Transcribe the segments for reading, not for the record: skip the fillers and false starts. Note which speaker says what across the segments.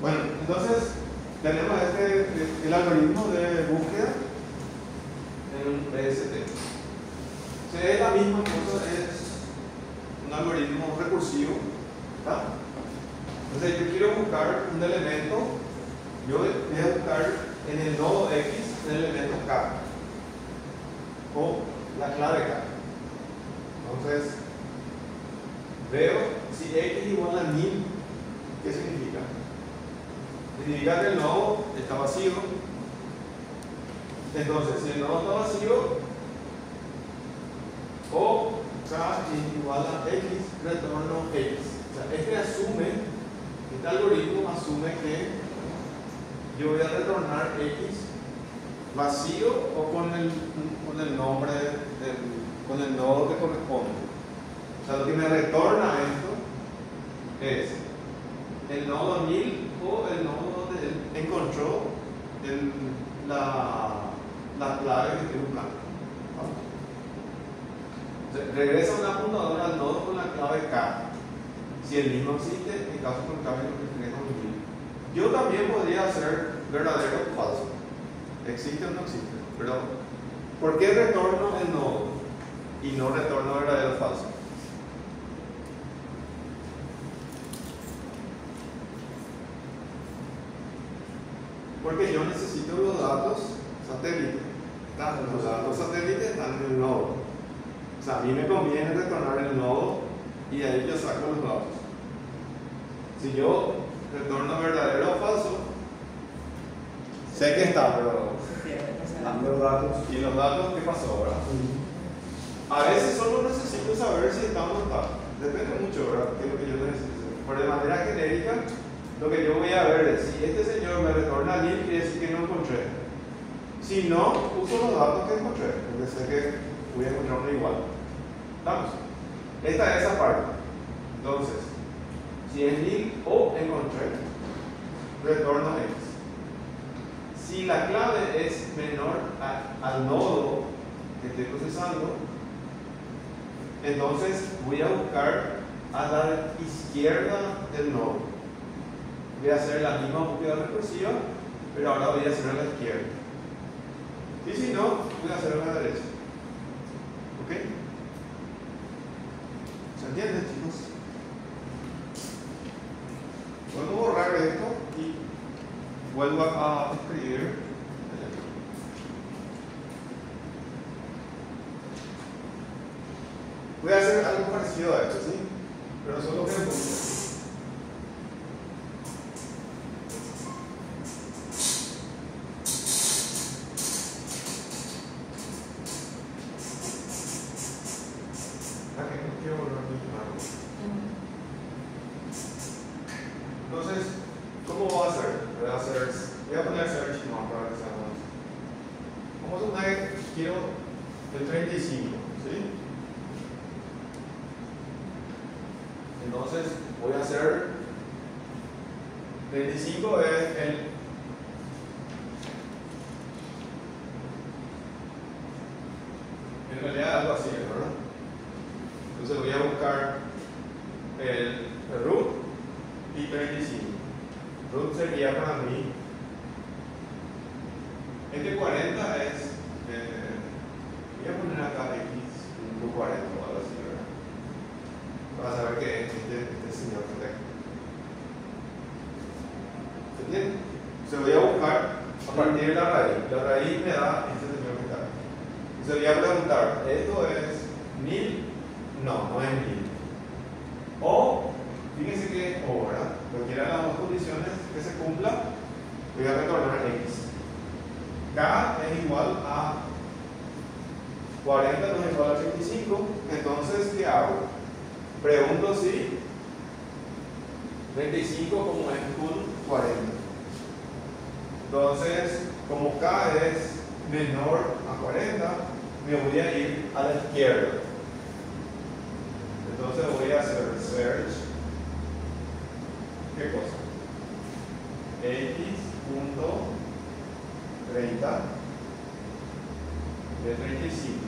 Speaker 1: Bueno, entonces tenemos el algoritmo de búsqueda en un BST. O sea, es la misma cosa, es un algoritmo recursivo, ¿verdad? Entonces yo quiero buscar un elemento, yo voy a buscar en el nodo X el elemento K o la clave K. Entonces veo si X igual a 1000, ¿qué significa? Significa que el nodo está vacío. Entonces, si el nodo está vacío, o K es igual a X, retorno X. O sea, este algoritmo asume que yo voy a retornar X vacío o con el nombre, con el nodo que corresponde. O sea, lo que me retorna esto es el nodo 1000 o el nodo donde él encontró la clave que estoy buscando. Entonces, regresa un apuntador al nodo con la clave K. Si el mismo existe, en caso contrario, lo que tenemos es 1000. Yo también podría hacer verdadero o falso. ¿Existe o no existe? Pero, ¿por qué retorno el nodo y no retorno verdadero o falso? Porque yo necesito los datos satélites. Los datos satélites están en el nodo. O sea, a mí me conviene retornar el nodo y de ahí yo saco los datos. Si yo retorno verdadero o falso, sé que está, pero los datos. ¿Y los datos qué pasó, verdad? A veces solo necesito saber si está o no está. Depende mucho, ¿verdad? ¿Qué es lo que yo necesito? Pero de manera genérica, lo que yo voy a ver es si este señor me retorna 1000, quiere decir que no encontré. Si no, uso los datos que encontré, porque sé que voy a encontrar uno igual. ¿Vamos? Esta es esa parte. Entonces, si es 1000 o encontré, retorno X. Si la clave es menor al nodo que estoy procesando, entonces voy a buscar a la izquierda del nodo. Voy a hacer la misma búsqueda recursiva, pero ahora voy a hacer a la izquierda. Y si no, voy a hacer a la derecha. ¿Ok? ¿Se entiende, chicos? Podemos borrar esto y vuelvo a escribir. Voy a hacer algo parecido a esto, ¿sí? Pero solo que entonces, ¿cómo voy a hacer? Voy a poner search no para que sea más. Vamos a poner que quiero el 35, ¿sí? Entonces voy a hacer 35 es en realidad algo así, ¿verdad? Entonces voy a buscar el root y 35. Root sería para mí. Este 40 es, voy a poner acá x.40 o algo así, ¿verdad? Para saber que es este señor que tengo. ¿Se entiende? Entonces voy a buscar a partir de la raíz. La raíz me da este señor que está. Entonces voy a preguntar, ¿esto es 1000? No, no es 1000. O, fíjense que es O, ¿verdad? Cualquiera de las dos condiciones que se cumpla, voy a retornar X. K es igual a 40, no es igual a 35. Entonces, ¿qué hago? Pregunto si 25 como es un 40. Entonces, como K es menor a 40, me voy a ir a la izquierda. Entonces voy a hacer search. ¿Qué cosa? X.30 de 35.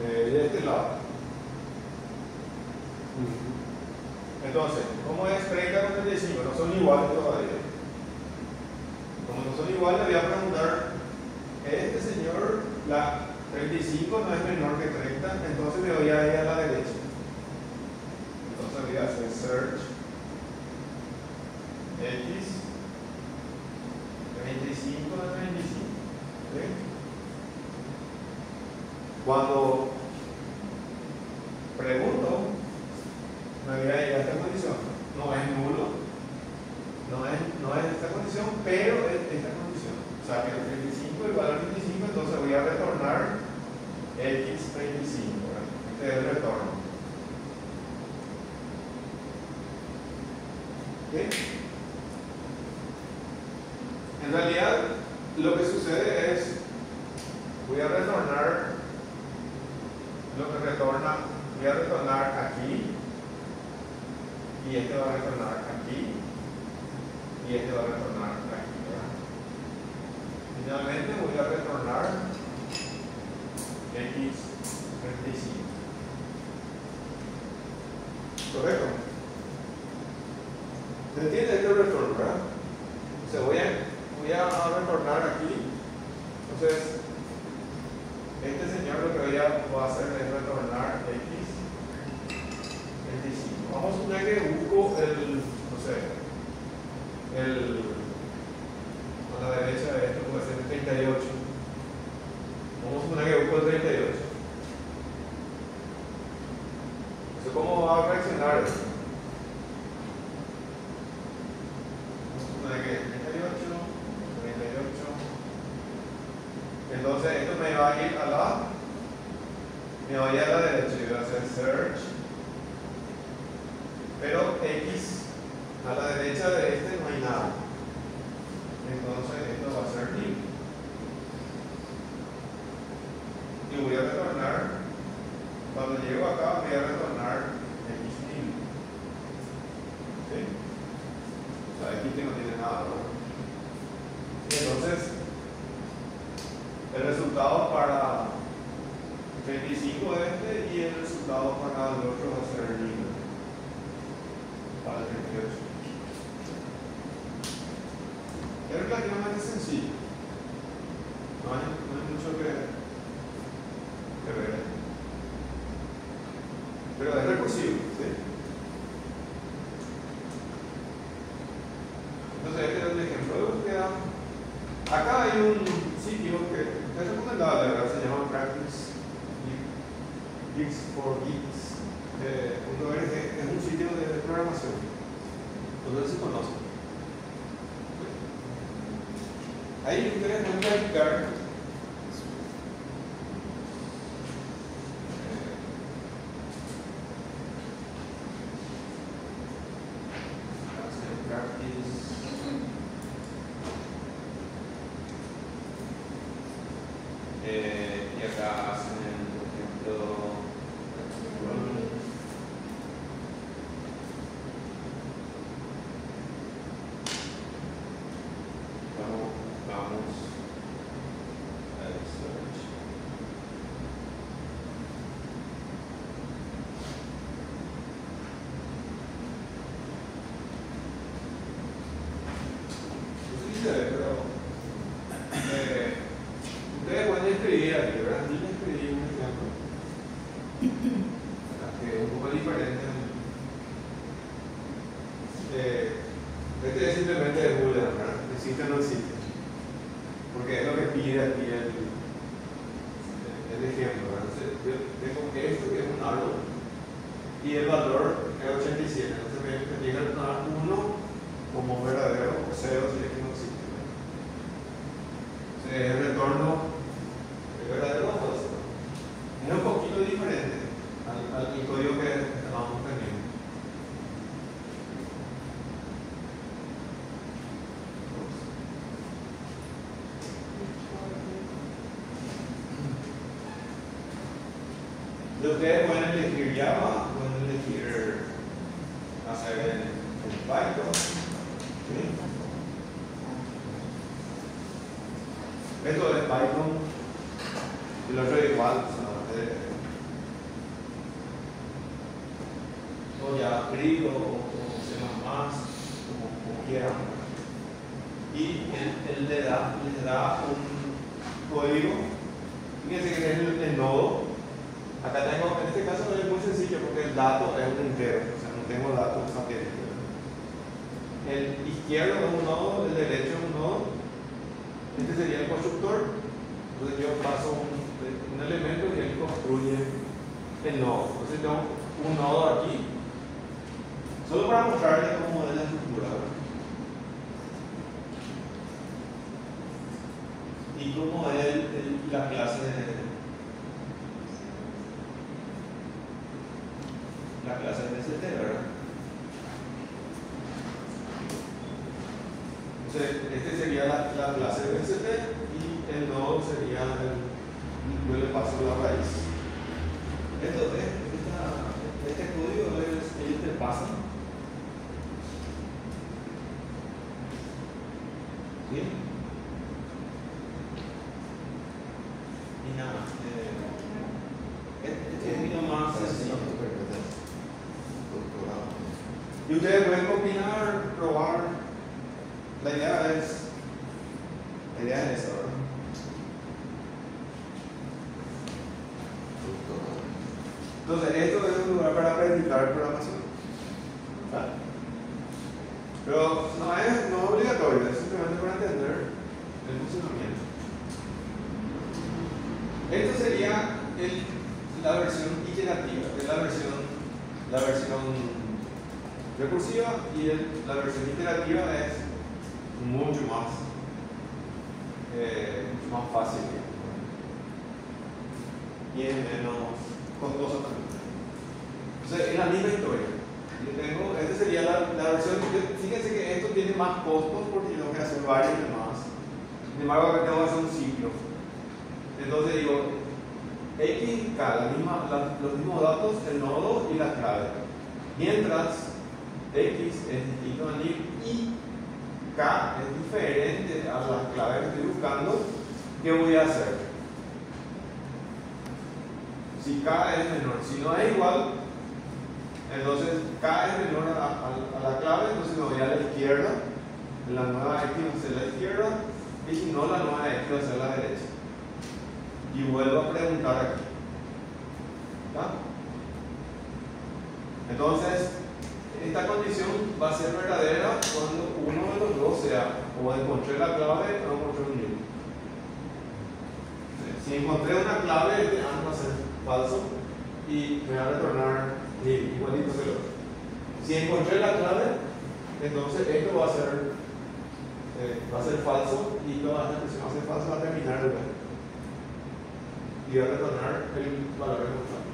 Speaker 1: De este lado. Entonces, ¿cómo es 30 con 35? No son iguales todavía. Como no son iguales, voy a preguntar, este señor, la 35 no es menor que 30, entonces me voy a ir a la derecha. Entonces voy a hacer search X 35 de 35. ¿Sí? Cuando pregunto, me voy a ir a esta condición. No es nulo. No es esta condición, pero es esta condición. O sea que el 35 igual al 25, entonces voy a retornar x25. Este es el retorno. ¿Okay? En realidad, lo que sucede es, voy a retornar lo que retorna, voy a retornar aquí, y este va a retornar aquí. Y este va a retornar aquí, ¿verdad? Finalmente voy a retornar x35. ¿Correcto? ¿Se entiende este retorno, verdad? O sea, voy a retornar aquí. Entonces, este señor lo que voy a hacer es retornar x35. Vamos a suponer que busco no sé, a la derecha de esto puede ser el 38. Vamos a suponer que busco el 38. Entonces, ¿cómo va a reaccionar esto? Vamos a suponer que 38. Entonces, esto me va a ir a la derecha y voy a hacer search. Pero X a la derecha de este no hay nada. Entonces esto va a ser nil. Y voy a retornar, cuando llego acá voy a retornar x nil. ¿Sí? O sea, aquí que no tiene nada, ¿no? Y entonces el resultado para 35 de este y el resultado para el otro va a ser nil. Para el 38. Es relativamente sencillo. No hay mucho que ver. Pero es recursivo, ¿sí? Entonces, este es un ejemplo de búsqueda. Acá hay un sitio que es recomendable, ¿verdad? Se llama Practice Geeks for Geeks. Es un sitio de programación. Donde se conoce. Ahí ustedes pueden practicar y acá hacen, por ejemplo, vamos a search. Pero ustedes pueden escribir aquí, ¿verdad? Yo escribí un ejemplo que es un poco diferente. Este es simplemente de Boolean, ¿verdad? Existe o no existe. Porque es lo que pide aquí el ejemplo, ¿verdad? Entonces, yo tengo esto que es un árbol y el valor es 87. Entonces me llega a 1 como verdadero o 0 si es que no existe. El retorno es verdadero o falso. Es un poquito diferente al código que estábamos teniendo. Ustedes pueden elegir Java, pueden elegir hacer en Python. ¿Sí? Esto es Python y lo otro es igual. O ya escrito o C++, como quieran. Y él les da un código. Fíjense que es el nodo. Acá tengo, en este caso es muy sencillo porque el dato es un entero, o sea, no tengo datos satélites. El izquierdo es un nodo, el derecho es un nodo. Este sería el constructor. Entonces yo paso un elemento y él construye el nodo. Entonces tengo un nodo aquí, solo para mostrarles cómo es la estructura, ¿verdad? Y cómo es la clase de ST, ¿verdad? Entonces, este sería la clase de ST y el nodo sería yo le paso la raíz. Este código ellos te pasan. ¿Sí? Y nada, este es un poquito más sencillo. Y ustedes pueden combinar, probar. La idea es esa, ¿verdad? Entonces, esto es un lugar para practicar programación. ¿Vale? Pero no es obligatorio, es simplemente para entender el funcionamiento. Esto sería la versión iterativa, que es la versión recursiva, y la versión iterativa es mucho más fácil y es menos costosa también. Entonces, es la misma historia. Esta sería la versión. Fíjense que esto tiene más costos porque tengo que hacer varios y demás. Sin embargo, acá tengo que hacer un ciclo. Entonces digo, X y K, los mismos datos, el nodo y la clave. Mientras X es distinto a nil y K es diferente a las claves que estoy buscando, ¿qué voy a hacer? Si K es menor, si no es igual, entonces K es menor a la clave, entonces me voy a la izquierda, la nueva X va a ser la izquierda, y si no, la nueva X va a ser la derecha. Y vuelvo a preguntar aquí. ¿Está? Entonces, esta condición va a ser verdadera cuando uno de los dos sea o encontré la clave o encontré un nil. Si encontré una clave, este AND va a ser falso y me va a retornar nil, igualito que el otro. Si encontré la clave, entonces esto va a ser falso y toda esta expresión va a ser falsa, va a terminar el B. Y va a retornar el valor encontrado.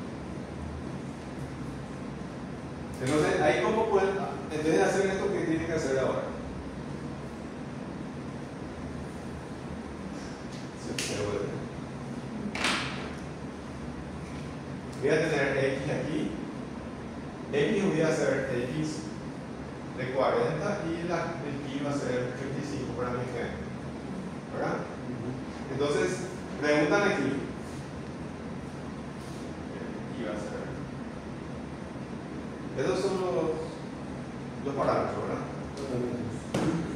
Speaker 1: Entonces, ahí como pueden, en vez de hacer esto, ¿qué tienen que hacer ahora? Se vuelve. Voy a tener X aquí. X voy a hacer X de 40 y el pi va a ser 35 para mi ejemplo. ¿Verdad? Entonces, preguntan aquí. ¿Qué va a ser? Esos son los parámetros, ¿verdad?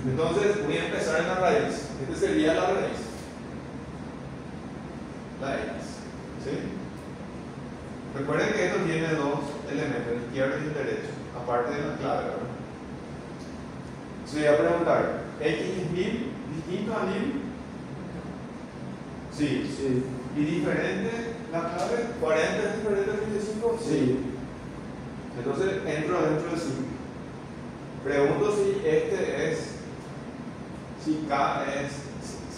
Speaker 1: Entonces voy a empezar en la raíz. Esta sería la raíz. La X. ¿Sí? Recuerden que esto tiene dos elementos, el izquierdo y el derecho, aparte de la clave, ¿verdad? Entonces voy a preguntar, ¿X es nil? ¿Distinto a nil? Sí. ¿Y diferente la clave? ¿40 es diferente a 35? Sí. Entonces entro dentro del ciclo. Pregunto si K es,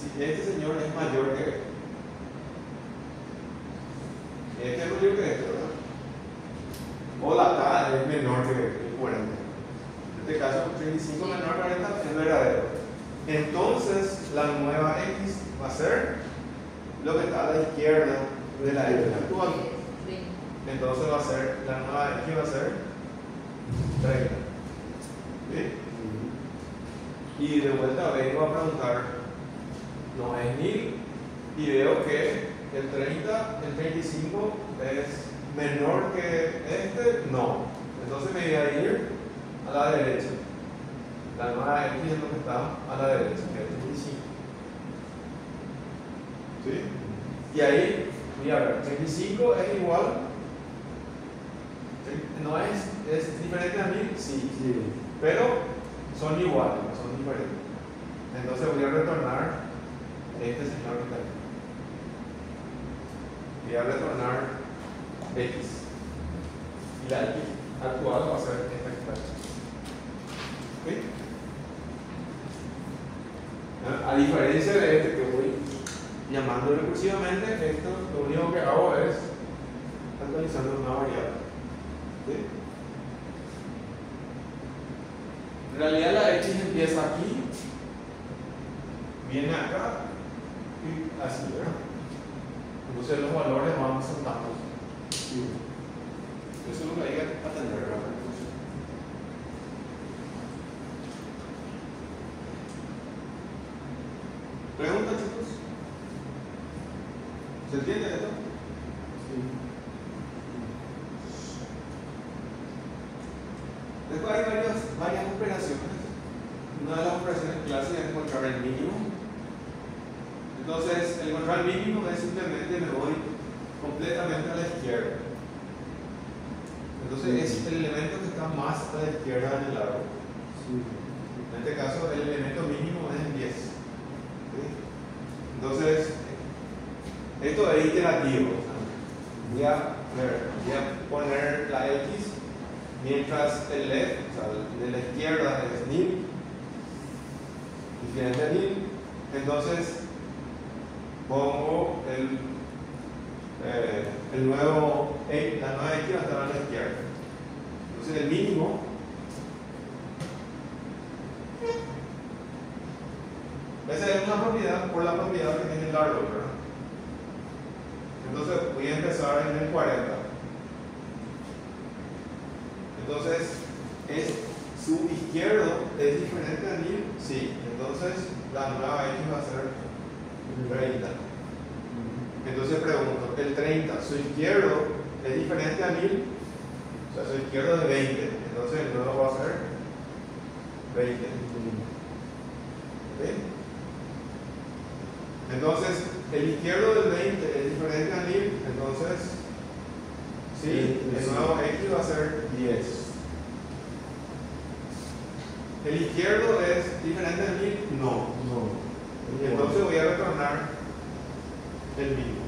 Speaker 1: si este señor es mayor que este. Este es mayor que este, ¿verdad? O la K es menor que el 40. En este caso, 35 menor a 40 es verdadero. Entonces, la nueva X va a ser lo que está a la izquierda de la X actual. Entonces va a ser, la nueva X va a ser 30. ¿Sí? Y de vuelta vengo a preguntar, no es nil, y veo que el 35 es menor que este, no. Entonces me voy a ir a la derecha. La nueva X es lo que está a la derecha, que es 25. ¿Sí? Y ahí, voy a ver, 25 es igual. ¿No es diferente a 1000? Sí. Pero son iguales, no son diferentes. Entonces voy a retornar este señor que está aquí. Voy a retornar X. Y la X actual va a ser esta que está aquí. ¿Sí? A diferencia de este que voy llamando recursivamente, esto lo único que hago es actualizando una variable. ¿Sí? En realidad la X empieza aquí, viene acá y así, ¿verdad? Entonces los valores van saltando. Sí. Eso es lo que hay que atender, ¿verdad? ¿Preguntas, chicos? ¿Se entiende esto? Sí. Después hay varias operaciones. Una de las operaciones clásicas es encontrar el mínimo. Entonces, el encontrar el mínimo es simplemente me voy completamente a la izquierda. Entonces, es el elemento que está más a la izquierda del árbol. Sí. En este caso, el elemento mínimo es el 10. Entonces, esto es iterativo. Voy a poner la X mientras el left, o sea, de la izquierda es nil, diferente a nil. Entonces, pongo la nueva X va a estar a la izquierda. Entonces, el mínimo esa es una propiedad por la propiedad que tiene el árbol, ¿verdad? Entonces voy a empezar en el 40. Entonces, su izquierdo es diferente a 1000, sí. Entonces la nueva X va a ser 30. Entonces pregunto, el 30, su izquierdo es diferente a 1000, o sea, su izquierdo es 20. Entonces el nuevo va a ser 20. ¿Ok? Entonces, el izquierdo del 20 es diferente a 1000, entonces, sí, el nuevo X va a ser 10. ¿El izquierdo es diferente a 1000? No. Entonces voy a retornar el mínimo,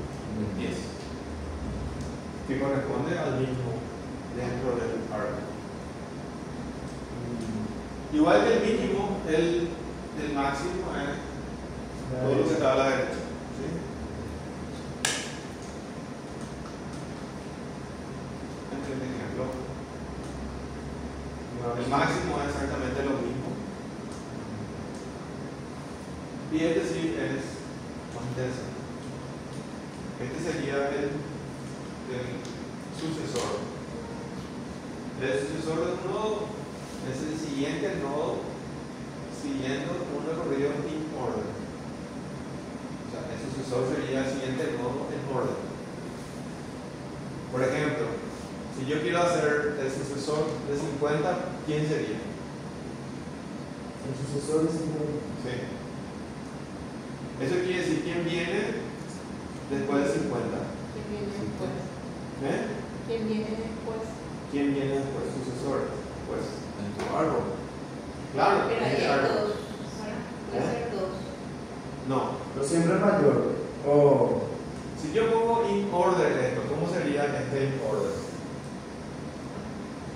Speaker 1: 10, que corresponde al mismo dentro del árbol. Igual que el mínimo, el máximo es todo lo que está a la derecha. ¿Sí? Este es el ejemplo. El máximo es exactamente lo mismo. Y este sí es más interesante. Este sería el sucesor. El sucesor de un nodo es el siguiente nodo siguiendo un recorrido in order. O sea, el sucesor sería el siguiente nodo en orden. Por ejemplo, si yo quiero hacer el sucesor de 50, ¿quién sería?
Speaker 2: El sucesor de 50.
Speaker 1: Sí. Eso quiere decir quién viene después de 50.
Speaker 3: ¿Quién viene después? ¿Quién viene después?
Speaker 1: ¿Quién viene después? Sucesor. Pues en tu árbol. Claro,
Speaker 3: Pero
Speaker 1: en
Speaker 3: hay
Speaker 1: el árbol.
Speaker 3: dos. Puede ser dos.
Speaker 1: No.
Speaker 2: Pero siempre es mayor. Oh.
Speaker 1: Si yo pongo in order esto, ¿cómo sería este in order?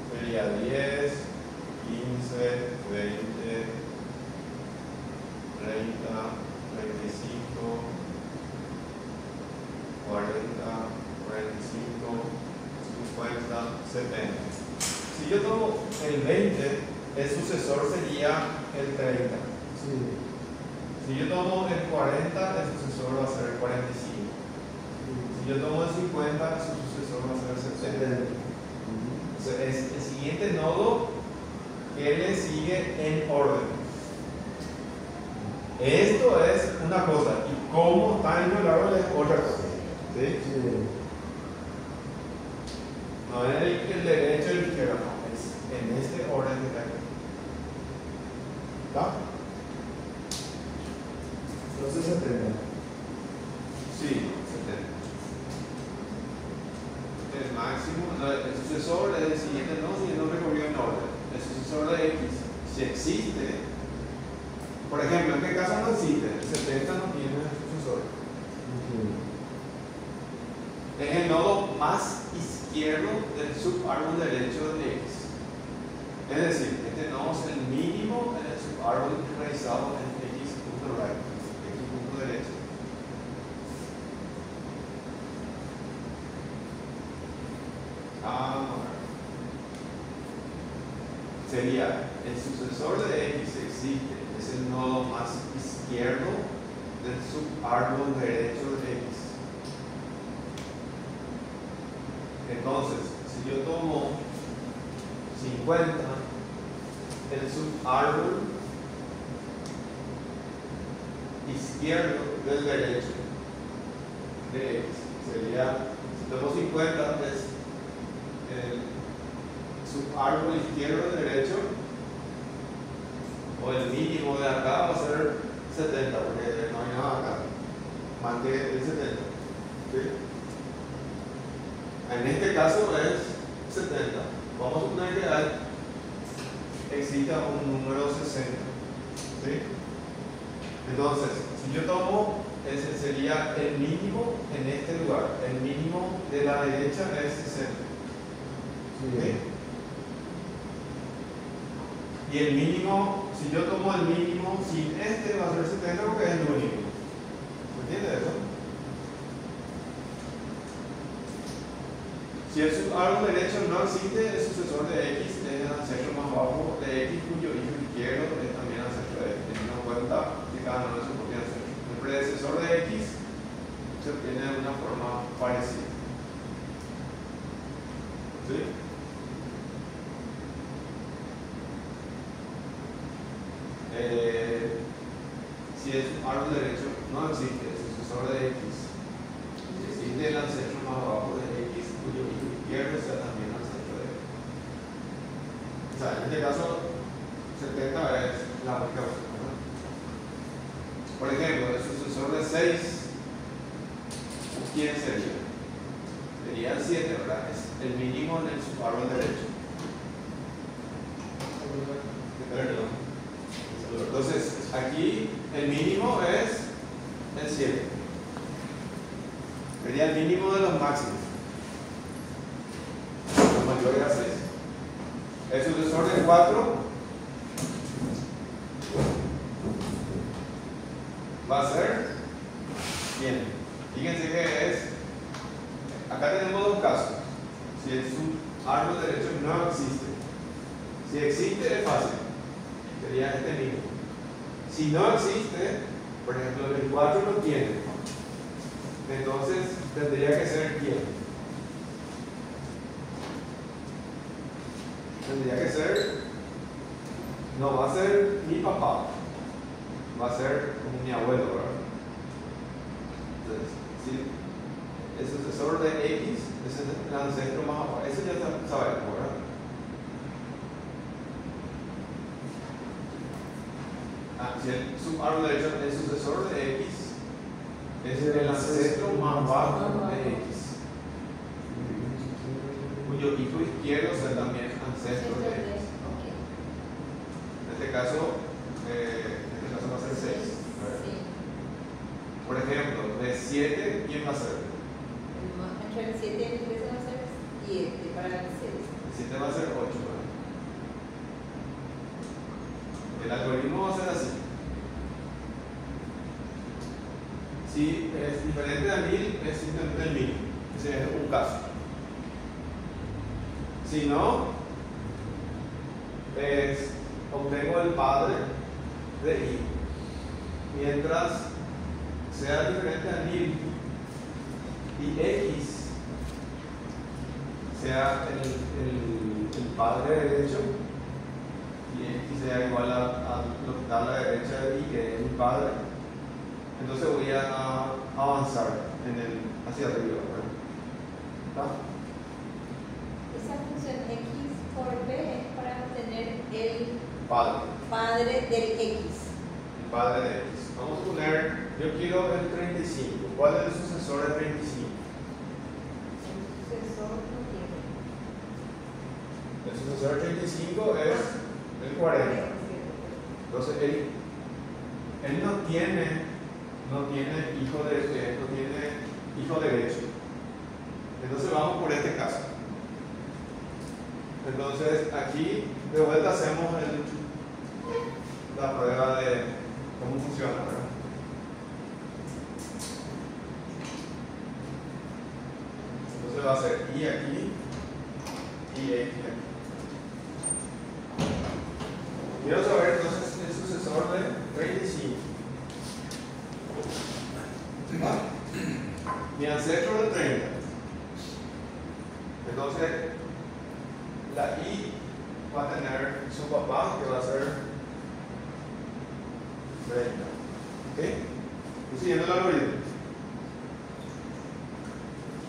Speaker 1: Sería 10, 15, 20, 30, 35, 40, 45, 50, 70. Si yo tomo el 20, el sucesor sería el 30.
Speaker 2: Sí.
Speaker 1: Si yo tomo el 40, el sucesor va a ser el 45. Si yo tomo el 50, su sucesor va a ser el 70. Entonces, es el siguiente nodo que le sigue en orden. Esto es una cosa, y cómo está en el árbol es otra cosa. ¿Sí?
Speaker 2: Sí.
Speaker 1: No es el derecho y el izquierdo, no. El si existe, por ejemplo, ¿en qué caso no existe? El 70 no tiene sucesor. Es el nodo más izquierdo del subárbol derecho de X. Es decir, este nodo es el mínimo en el subárbol realizado en X punto right, X punto derecho. Sería el sucesor de X existe, es el nodo más izquierdo del subárbol derecho de X. Entonces, si yo tomo 50, el subárbol izquierdo del derecho de X sería, si tomo 50, es el subárbol izquierdo del derecho, o el mínimo de acá va a ser 70, porque no hay nada acá, más que el 70. ¿Sí? En este caso es 70. Vamos a suponer que exista un número 60. ¿Sí? Entonces, si yo tomo, ese sería el mínimo en este lugar. El mínimo de la derecha es 60. ¿Sí? Y el mínimo, si yo tomo el mínimo sin este, va a ser 70 porque es el único. ¿Se entiende eso? Si el subárbol derecho no existe, el sucesor de X es el ancestro más bajo de X, cuyo hijo izquierdo es también ancestro de X, teniendo en cuenta que cada uno de sus propios ancestros. El predecesor de X se obtiene de una forma parecida. ¿Sí? Si el subárbol derecho no existe, el sucesor de X, si existe el ancestro más bajo de X, cuyo hijo izquierdo sea también ancestro de X. O sea, en este caso, 70 es la única opción, ¿verdad? Por ejemplo, el sucesor de 6, ¿quién sería? Sería el 7, ¿verdad? Es el mínimo en el subárbol derecho. Entonces, aquí el mínimo es el 7. Sería el mínimo de los máximos. La mayoría es 6. El sucesor de 4 va a ser bien. Fíjense que es. Acá tenemos dos casos. Si el subárbol derecho no existe. Si existe es fácil. Sería este mismo. Si no existe, por ejemplo, el 4 no tiene. Entonces tendría que ser quién. Tendría que ser, no va a ser mi papá, va a ser como mi abuelo, ¿verdad? Entonces, si el sucesor de X es el ancestro más abajo, eso ya sabemos, ¿verdad? Si el subárbol derecho es el sucesor de X, es el ancestro más bajo de X, cuyo hijo izquierdo será también ancestro de X. En este caso va a ser 6. Por ejemplo, de 7, ¿quién va a ser?
Speaker 3: Entre el 7 y el 13 va a ser 7 para el 6.
Speaker 1: El 7 va a ser 8. ¿Verdad? El algoritmo va a ser así. Si es diferente a 1000, es simplemente el 1000. Ese es un caso. Si no, obtengo el padre de I. Mientras sea diferente a 1000 y X sea el padre derecho y X sea igual a lo que está a la derecha de I, que es mi padre, entonces voy a avanzar hacia arriba. ¿Está?
Speaker 3: Esa función X por B es para obtener el
Speaker 1: padre
Speaker 3: del X.
Speaker 1: El padre de X. Vamos a poner, yo quiero el 35. ¿Cuál es el sucesor del 35?
Speaker 3: El sucesor no tiene.
Speaker 1: El sucesor del 35 es el 40. Entonces él no tiene hijo derecho. Entonces vamos por este caso. Entonces aquí de vuelta hacemos la prueba de cómo funciona, ¿verdad? Entonces va a ser I aquí y X aquí. Quiero saber entonces el sucesor de 35. ¿Vale? Mi ancestro de 30. Entonces la I va a tener su papá, que va a ser 30. ¿Ok? Estoy siguiendo el algoritmo.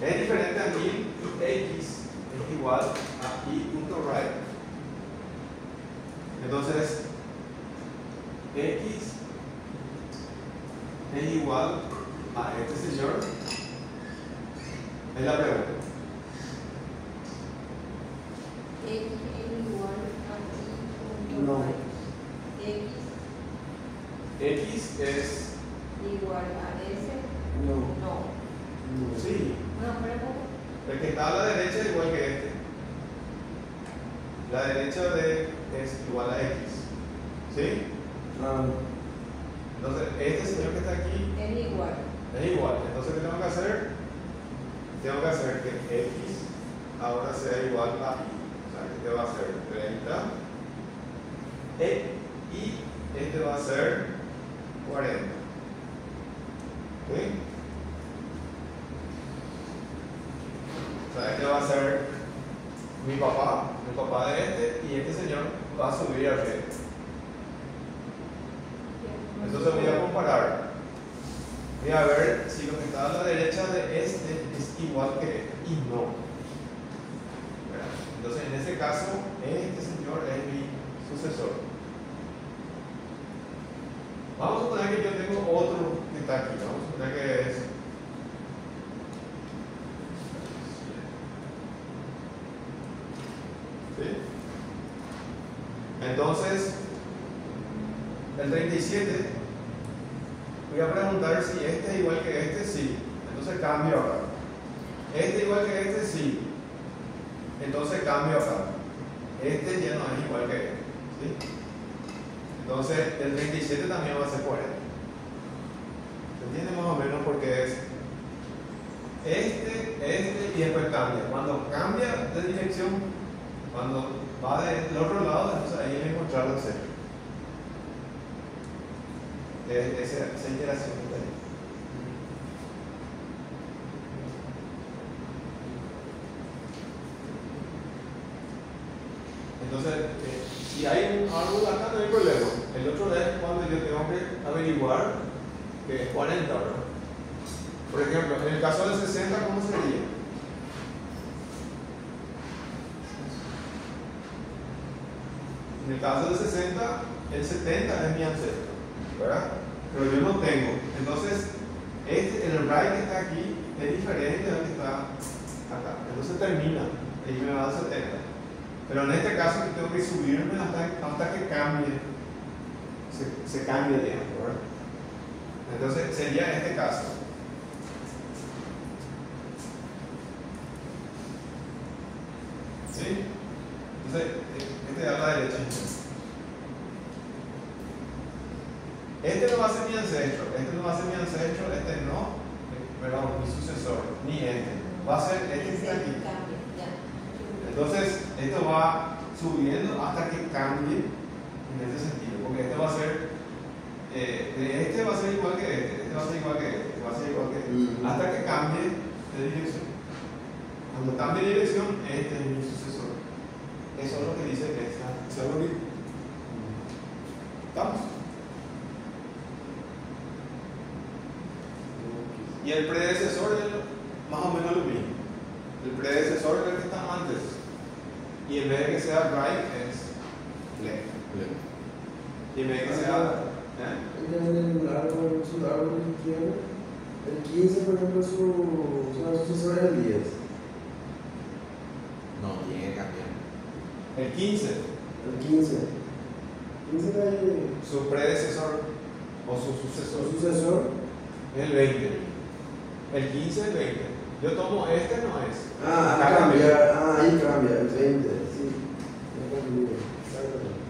Speaker 1: Es diferente a 1000 y X es igual a I.right. Entonces X es igual a este señor. Es la pregunta.
Speaker 3: X es igual a
Speaker 2: No.
Speaker 1: X es
Speaker 3: igual a S.
Speaker 2: No.
Speaker 3: No.
Speaker 1: sí.
Speaker 3: No, pero
Speaker 1: El que está a la derecha es igual que este. La derecha es igual a X. ¿Sí?
Speaker 2: Ah,
Speaker 1: Entonces, este señor que está aquí
Speaker 3: es igual.
Speaker 1: es igual. Entonces, ¿qué tengo que hacer? Tengo que hacer que X ahora sea igual a Y. O sea, que este va a ser 30. Y este va a ser 40. ¿Ok? O sea, este va a ser mi papá, el papá de este, y este señor va a subir arriba. Entonces voy a comparar. Voy a ver si lo que está a la derecha de este es igual que este, y no. ¿Verdad? Entonces en ese caso, este señor es mi sucesor. Vamos a suponer que yo tengo otro que está aquí. Vamos a suponer que es ¿sí? Entonces, el 37, voy a preguntar si este es igual que este, sí. Entonces cambio acá. Este igual que este, sí. Entonces cambio acá. Este ya no es igual que este, ¿sí? Entonces, el 37 también va a ser 40. ¿Se entiende más o menos? Porque es este y después cambia. Cuando cambia de dirección, cuando va del otro lado, entonces ahí voy a encontrar el centro. Esa interacción que hay. Entonces, si hay un árbol acá, no hay problema. El otro es cuando yo tengo que averiguar que es 40, ¿verdad? Por ejemplo, en el caso del 60, ¿cómo sería? En el caso del 60, el 70 es mi ancestro, ¿verdad? Pero yo no tengo. Entonces, el right que está aquí es diferente al que está acá. Entonces termina y me va a dar 70. Pero en este caso yo tengo que subirme hasta que cambie, se cambie de tiempo, ¿verdad? Entonces sería este caso. ¿Sí? Entonces, este es a la derecha. Este no va a ser mi ancestro, este no va a ser mi ancestro, este no, perdón, mi sucesor, ni este. Va a ser este que está aquí. Entonces, esto va subiendo hasta que cambie en ese sentido, porque este va a ser, este va a ser igual que este va a ser igual que este va a ser igual que este, hasta que cambie de dirección. Cuando cambie de dirección, este es mi sucesor. Eso es lo que dice ese algoritmo. ¿Estamos? Y el predecesor es más o menos lo mismo. El predecesor es el que está antes. Y en vez de que sea right, es left. Y en vez de que sea.
Speaker 2: En el árbol, su árbol izquierdo, el 15, por ejemplo, su sucesor es el 10.
Speaker 4: No, tiene que cambiar.
Speaker 1: El 15.
Speaker 2: El 15. 15 cae
Speaker 1: Su predecesor o su
Speaker 2: su
Speaker 1: sucesor
Speaker 2: sucesor.
Speaker 1: es el 20. El 15 es el 20. Yo tomo este, no es.
Speaker 2: Ah,
Speaker 1: Acá
Speaker 2: cambia. Ah, ahí cambia, el 20. Sí. Ya cambió. Exactamente.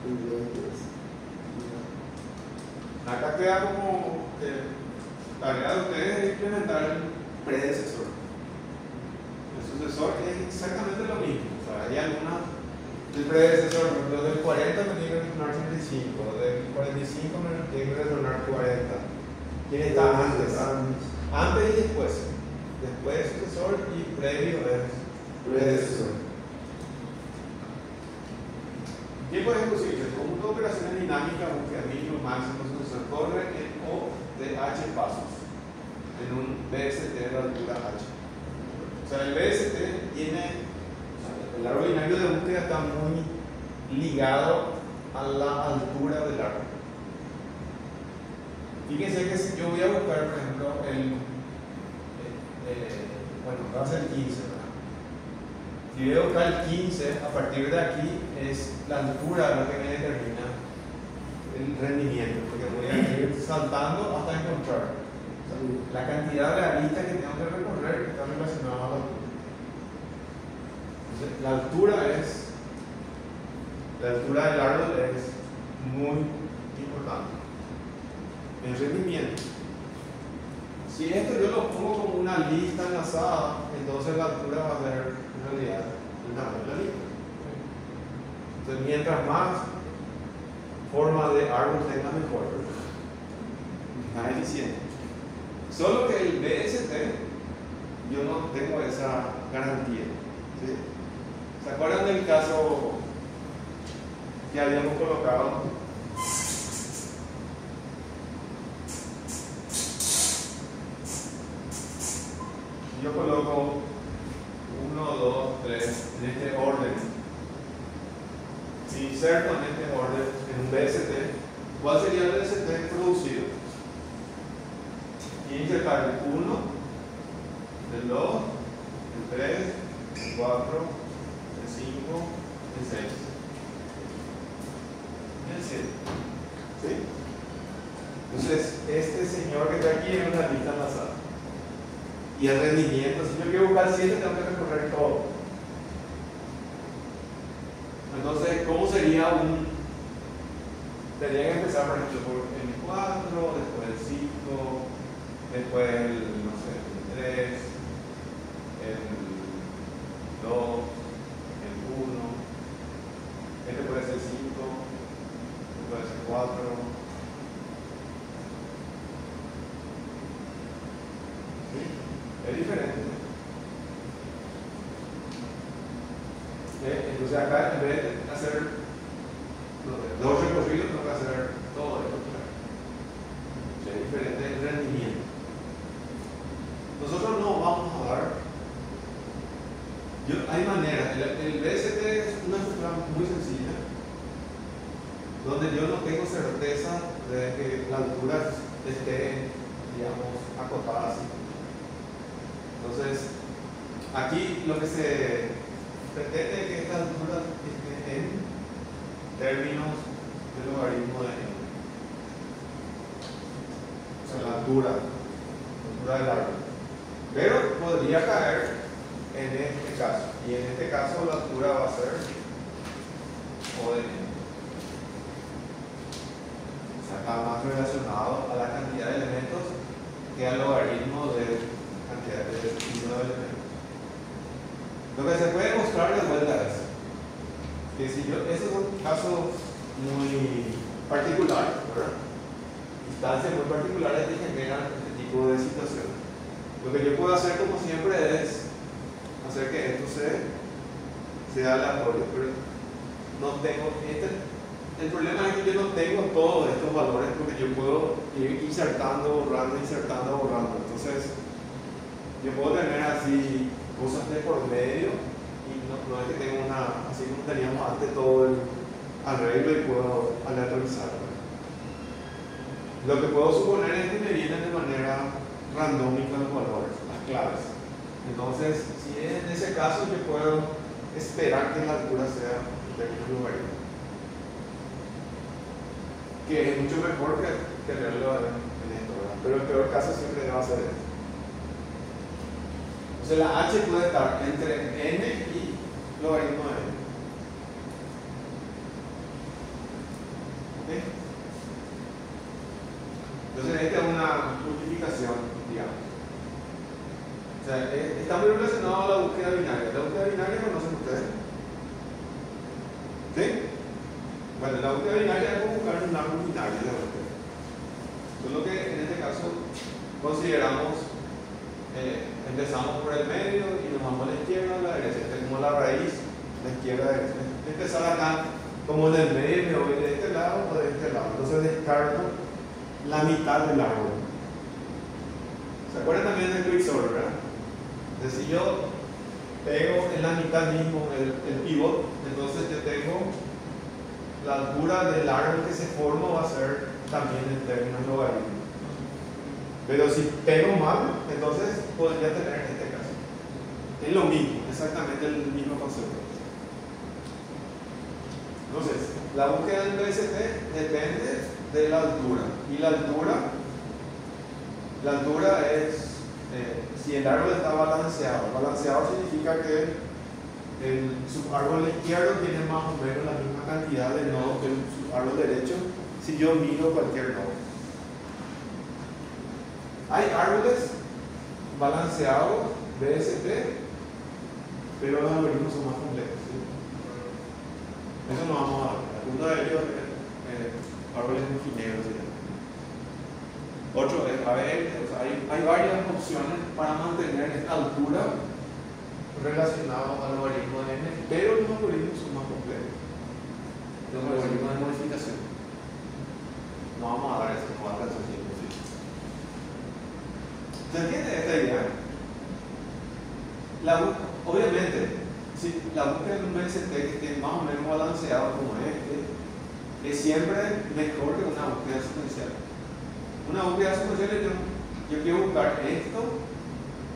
Speaker 2: El 20.
Speaker 1: Acá queda como tarea de ustedes implementar el predecesor. El sucesor es exactamente lo mismo. O sea, hay algunas. El predecesor, por ejemplo, del 40 me tiene que retornar 35, del 45 me tiene que retornar 40. ¿Quién está antes? Antes y después. Después sucesor y previo es predecesor. Tiempo de ejecución. Conjunto de operaciones dinámicas, búsqueda mínimo, máximo, sucesor, corre en O de H pasos en un BST de la altura H. O sea, el BST tiene. El árbol binario de búsqueda está muy ligado a la altura del árbol. Fíjense que si yo voy a buscar, por ejemplo, bueno, va a ser 15, ¿verdad? Si voy a buscar el 15, a partir de aquí es la altura lo que me determina el rendimiento, porque voy a ir saltando hasta encontrar. O sea, la cantidad de aristas que tengo que recorrer está relacionada a la altura. La altura del árbol es muy importante. El rendimiento. Si esto yo lo pongo como una lista enlazada, entonces la altura va a ser en realidad el tamaño de la lista. Entonces, mientras más forma de árbol tenga, mejor, más eficiente. Solo que el BST, yo no tengo esa garantía. ¿Sí? ¿Se acuerdan del caso que habíamos colocado? Yo coloco 1, 2, 3 en este orden. Si inserto en este orden en un BST, ¿cuál sería el BST producido? Y insertar el 1, el 2, el 3, el 4, el 5, el 6 y el 7. ¿Sí? Entonces, este señor que está aquí es una lista enlazada. Y el rendimiento, si yo quiero buscar 7, tengo que recorrer todo. Entonces, ¿cómo sería un...? Tendría que empezar, por ejemplo, por el 4, después el 5, después el, no sé, el 3, el 2, el 1, este puede ser 5, este puede ser 4. ¿Sí? Es diferente. Entonces acá en vez de hacer dos recorridos, tengo que hacer todo esto. Es diferente el rendimiento. Nosotros no vamos a dar. Hay maneras. El BST es una estructura muy sencilla, donde yo no tengo certeza de que la altura esté, digamos, acotada así. Entonces, aquí lo que se pretende es que esta altura esté en términos del logaritmo de n. O sea, la altura del árbol. Pero podría caer en este caso. Y en este caso la altura va a ser O de n. O sea, está más relacionado a la cantidad de elementos que al logaritmo de cantidad de elementos. Lo que se puede mostrar de vuelta es que si yo, estos son casos muy particulares, ¿verdad? Instancias muy particulares que generan este tipo de situaciones. Lo que yo puedo hacer, como siempre, es hacer que esto sea aleatorio, pero no tengo el problema es que yo no tengo todos estos valores porque yo puedo ir insertando, borrando. Entonces, yo puedo tener así cosas de por medio y no es que tenga así como teníamos antes todo el arreglo y puedo aleatorizarlo. Lo que puedo suponer es que me vienen de manera randómica los valores, las claves. Entonces, si en ese caso yo puedo esperar que la altura sea en términos logarítmicos. que es mucho mejor que leerlo en esto, ¿verdad? Pero el peor caso siempre va a ser esto. O sea, la h puede estar entre n y logaritmo de n. ¿Ok? Entonces, esta es una multiplicación, digamos. O sea, está muy relacionado a la búsqueda binaria. ¿La búsqueda binaria conocen ustedes? ¿Sí? Bueno, la búsqueda binaria es como buscar un árbol binario de búsqueda. Solo que en este caso consideramos, empezamos por el medio y nos vamos a la izquierda o a la derecha. Esta es como la raíz, la izquierda, derecha. Empezar acá, como en el medio, me voy de este lado o de este lado. Entonces descarto la mitad del árbol. ¿Se acuerdan también del quicksort, verdad? Entonces, si yo pego en la mitad mismo el pivot, entonces yo tengo la altura del árbol que se forma va a ser también en términos logarítmicos. Pero si pego mal, entonces podría tener este caso. Es lo mismo, exactamente el mismo concepto. Entonces, la búsqueda del BST depende de la altura. Y la altura es si el árbol está balanceado. Balanceado significa que el subárbol izquierdo tiene más o menos la misma cantidad de nodos que el subárbol derecho si yo miro cualquier nodo. Hay árboles balanceados BST, pero los algoritmos son más complejos, ¿sí? Eso no vamos a ver. Uno de ellos es árboles ingenieros, ¿sí? Otro es ABL. O sea, hay varias opciones para mantener esta altura relacionada al algoritmo de N, pero los algoritmos son más complejos. Los algoritmos de modificación. No vamos a dar eso, no va a dar eso tiempo. ¿Se entiende esta idea? Obviamente, si la búsqueda de un BST que esté más o menos balanceado como este, es siempre mejor que una búsqueda secuencial. Una búsqueda secuencial, yo quiero buscar esto,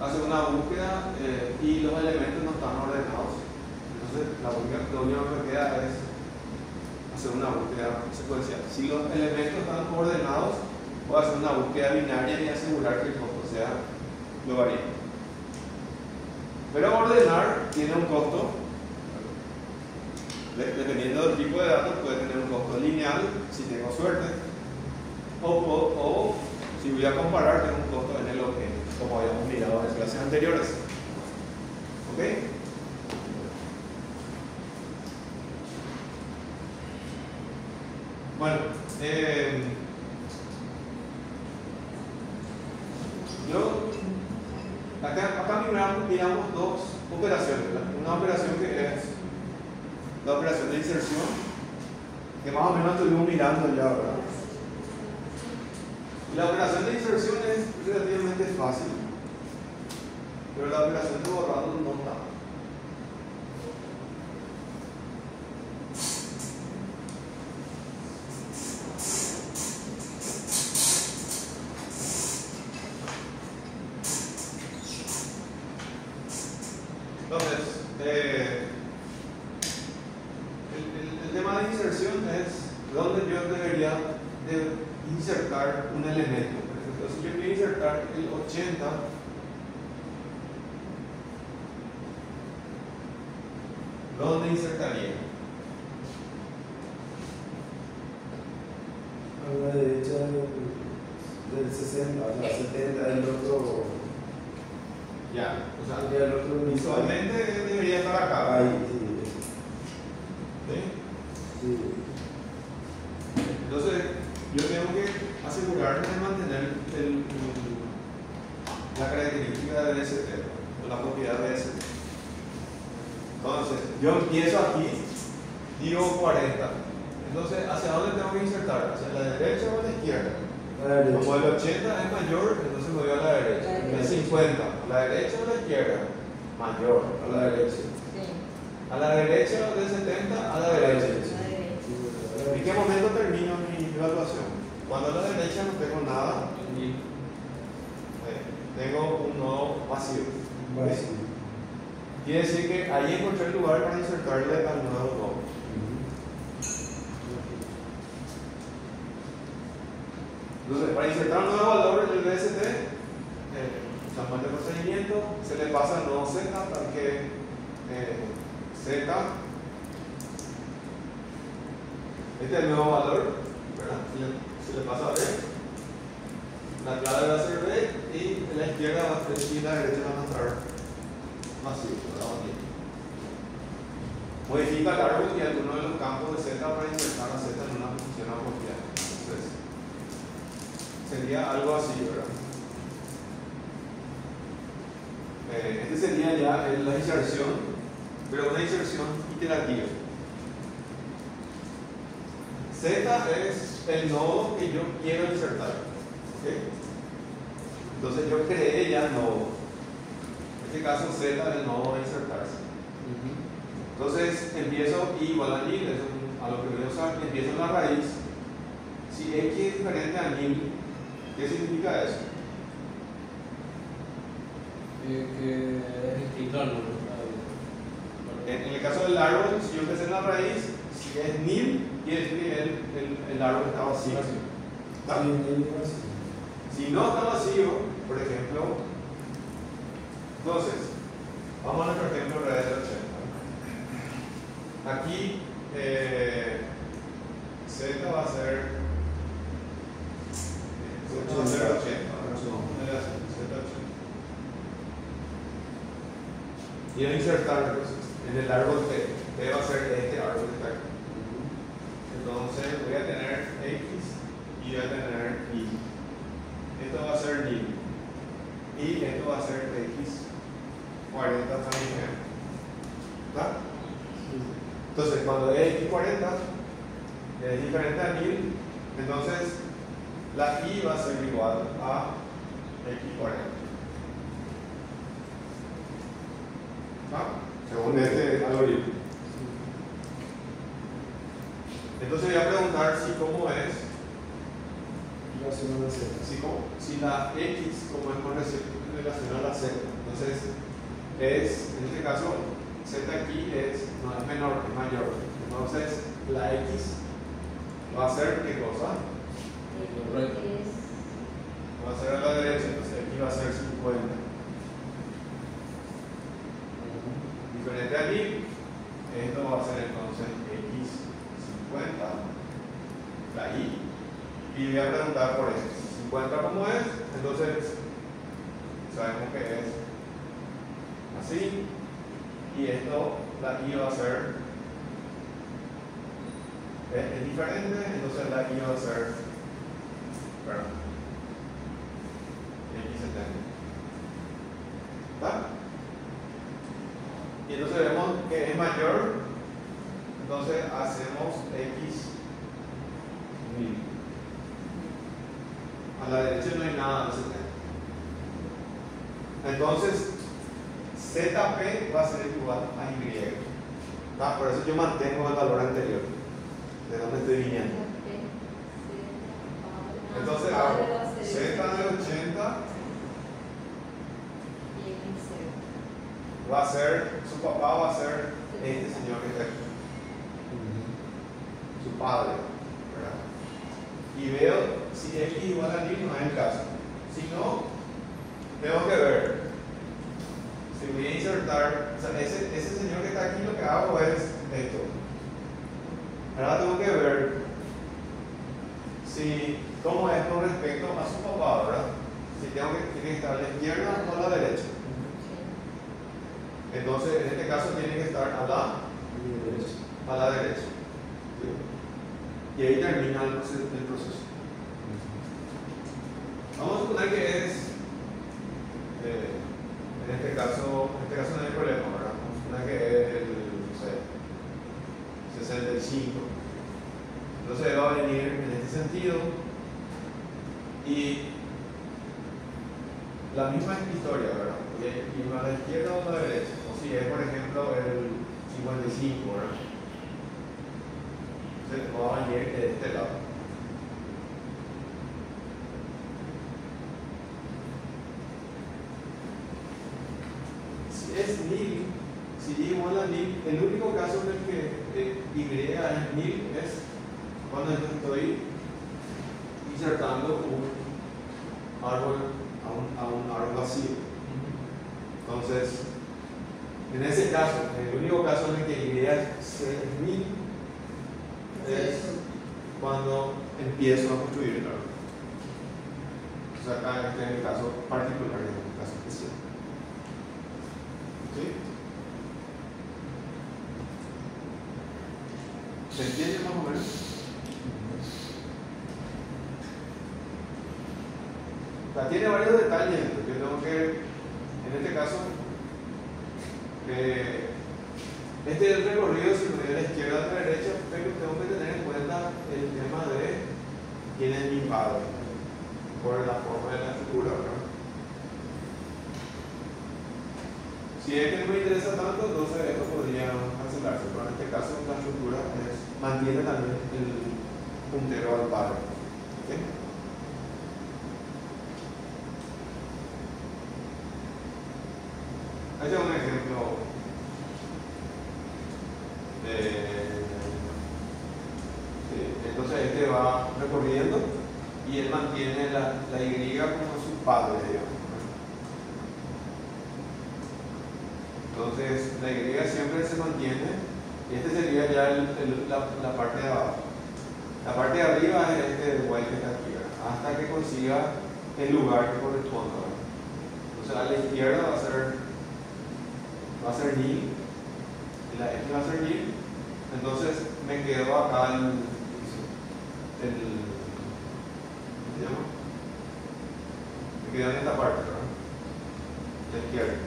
Speaker 1: hacer una búsqueda y los elementos no están ordenados. Entonces, lo único que queda es hacer una búsqueda secuencial. Si los elementos están ordenados, voy a hacer una búsqueda binaria y asegurar que el costo sea logaritmo. Pero ordenar tiene un costo, dependiendo del tipo de datos, puede tener un costo lineal si tengo suerte. O si voy a comparar, tengo un costo en el objeto, como habíamos mirado en clases anteriores. ¿Ok? Bueno, acá miramos dos operaciones, ¿verdad? Una operación que es la operación de inserción, que más o menos estuvimos mirando ya, ¿verdad? La operación de inserción es relativamente fácil, pero la operación de borrado no está. Entonces, el tema de inserción es donde yo debería de insertar un elemento. Por ejemplo, si yo quiero insertar el 80, ¿dónde insertaría?
Speaker 2: A la derecha del 60, a la 70 del otro.
Speaker 1: Ya, o sea,
Speaker 2: el otro
Speaker 1: visualmente debería estar acá.
Speaker 2: Ahí,
Speaker 1: ¿Sí?
Speaker 2: sí.
Speaker 1: Entonces, yo tengo que asegurarme de mantener la característica de BST, o la propiedad de BST. Entonces, yo empiezo aquí, digo 40. Entonces, ¿hacia dónde tengo que insertar? ¿Hacia la derecha o a la izquierda? Como el 80 es mayor, entonces me voy a la derecha. El 50, ¿a la derecha o a la izquierda? Mayor, a la derecha. A la derecha del 70, a la derecha. ¿En qué momento termino mi evaluación? Cuando a la derecha no tengo nada y tengo un nodo vacío. Quiere decir que ahí encontré el lugar para insertarle al nuevo nodo. Entonces, para insertar un nuevo valor en el BST, llamando el procedimiento, se le pasa el nuevo Z para que Z, este es el nuevo valor, ¿verdad? Se le pasa a B, la clave va a ser B y en la izquierda va a ser y la derecha van a estar vacíos, ¿verdad? Modifica el árbol y alguno de los campos de Z para insertar a Z en una posición apropiada. Entonces, sería algo así, ¿verdad? Este sería ya la inserción, pero una inserción iterativa. Z es el nodo que yo quiero insertar. ¿Okay? Entonces yo creé ya el nodo. En este caso Z es el nodo a insertarse. Entonces empiezo y igual a 1000, a lo que voy a usar, empiezo en la raíz. Si X es diferente a 1000, ¿qué significa eso?
Speaker 4: Que es distinto al número.
Speaker 1: En el caso del árbol, si yo empecé en la raíz, si es 1000, quiere decir que el árbol está vacío. ¿Está? Si no está vacío, por ejemplo, entonces, vamos a nuestro ejemplo real de 80. Aquí Z va a ser 80. Y a insertar en el árbol T va a ser este árbol que está aquí. Entonces voy a tener X y voy a tener Y. Esto va a ser Y. Y esto va a ser X 40 también. ¿Está? Entonces cuando es X 40 es diferente a 1000, entonces la Y va a ser igual a X 40. Según este algoritmo. Entonces voy a preguntar si cómo es si la X como es con relación a la Z. Entonces en este caso Z aquí no es menor, es mayor. Entonces la X va a ser ¿qué cosa? Va a ser a la derecha, entonces aquí va a ser 50. Diferente a 1000, esto va a ser entonces X 50, la Y, y voy a preguntar por esto. 50 como es, entonces sabemos que es así, y esto, la Y va a ser, es diferente, entonces la Y va a ser, perdón, X 70. ¿Está? Y entonces vemos que es mayor, entonces hacemos X 1000. A la derecha no hay nada de 70. Entonces ZP va a ser igual a Y. ¿Está? Por eso yo mantengo el valor anterior, de donde estoy viniendo. Entonces hago Z de 80 va a ser, su papá va a ser este señor que está aquí, su padre, ¿verdad? Y veo si X igual a 1000 no es el caso. Si no, tengo que ver si voy a insertar, o sea, ese señor que está aquí, lo que hago es esto. Ahora tengo que ver si cómo es con respecto a su papá, ¿verdad? Si tiene que estar a la izquierda o a la derecha. Entonces, en este caso tiene que estar a la derecha. ¿Sí? Y ahí termina el proceso. Vamos a suponer que es, en este caso no hay problema, ¿verdad? Vamos a suponer que es el, no sé, 65. Entonces va a venir en este sentido y la misma historia, ¿verdad? Y a la izquierda o a la derecha. O si es, por ejemplo, el 55, ¿verdad? Entonces va a venir de este lado. Si es 1000, si y igual a 1000, el único caso en el que y es 1000 es cuando yo estoy insertando un árbol a un árbol vacío. Entonces, en ese caso, el único caso en el que Y es 1000 es cuando empiezo a construir el árbol. O sea, acá este es el caso particular, es el caso especial. ¿Sí? ¿Se entiende más o menos? O sea, tiene varios detalles. Yo tengo que, en este caso, este es el recorrido, si me voy a la izquierda o a la derecha, pero tengo que tener en cuenta el tema de quién es mi padre, por la forma de la figura, ¿verdad? Si es que no me interesa tanto, entonces esto podría cancelarse, pero en este caso la estructura mantiene también el puntero al padre. ¿Okay? Este es un ejemplo entonces este va recorriendo y él mantiene la Y como su padre, digamos. Entonces la Y siempre se mantiene y este sería ya la parte de abajo. La parte de arriba es este Y que está aquí, hasta que consiga el lugar que corresponda. Entonces a la izquierda va a ser 1000 y la X va a ser 1000. Entonces me quedo acá ¿cómo se llama? Me quedo en esta parte, ¿verdad? La izquierda.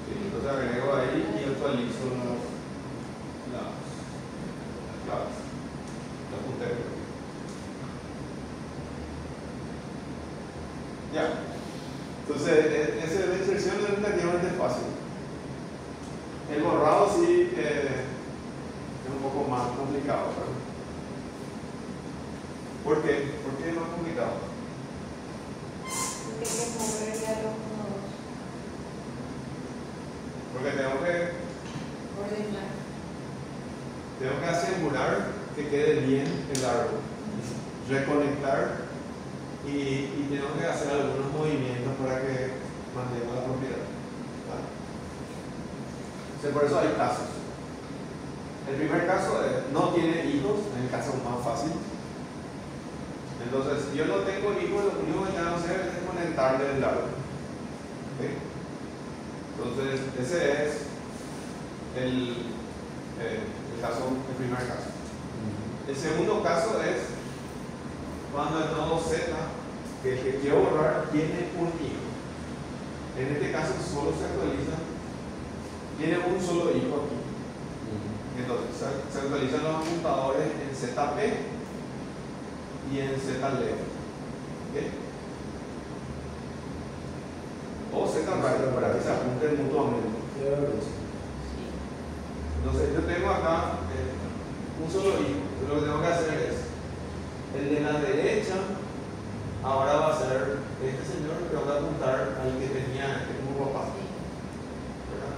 Speaker 1: Sí, entonces agrego ahí y actualizo las claves, los punteros. Ya. Entonces, esa inserción es relativamente fácil. El borrado sí es un poco más complicado, ¿verdad? ¿Por qué? ¿Por qué es más complicado?
Speaker 3: Porque hay que mover ya los nodos.
Speaker 1: Porque tengo que asegurar que quede bien el árbol, reconectar y tengo que hacer algunos movimientos para que mantenga la propiedad. ¿Vale? O sea, por eso hay casos. El primer caso es no tiene hijos, es el caso más fácil. Entonces, yo no tengo hijos, lo único que tengo que hacer es conectarle el árbol. ¿Okay? Entonces, ese es el primer caso. El segundo caso es cuando el nodo Z, que el que quiero borrar, tiene un hijo. En este caso solo se actualiza, tiene un solo hijo aquí. Entonces se actualizan los apuntadores en ZP y en ZLE. ¿Okay? O ZRAI para que se apunten mutuamente. Entonces yo tengo acá un solo hijo. Entonces, lo que tengo que hacer es el de la derecha ahora va a ser este señor que va a apuntar al que tenía como papá. ¿Verdad?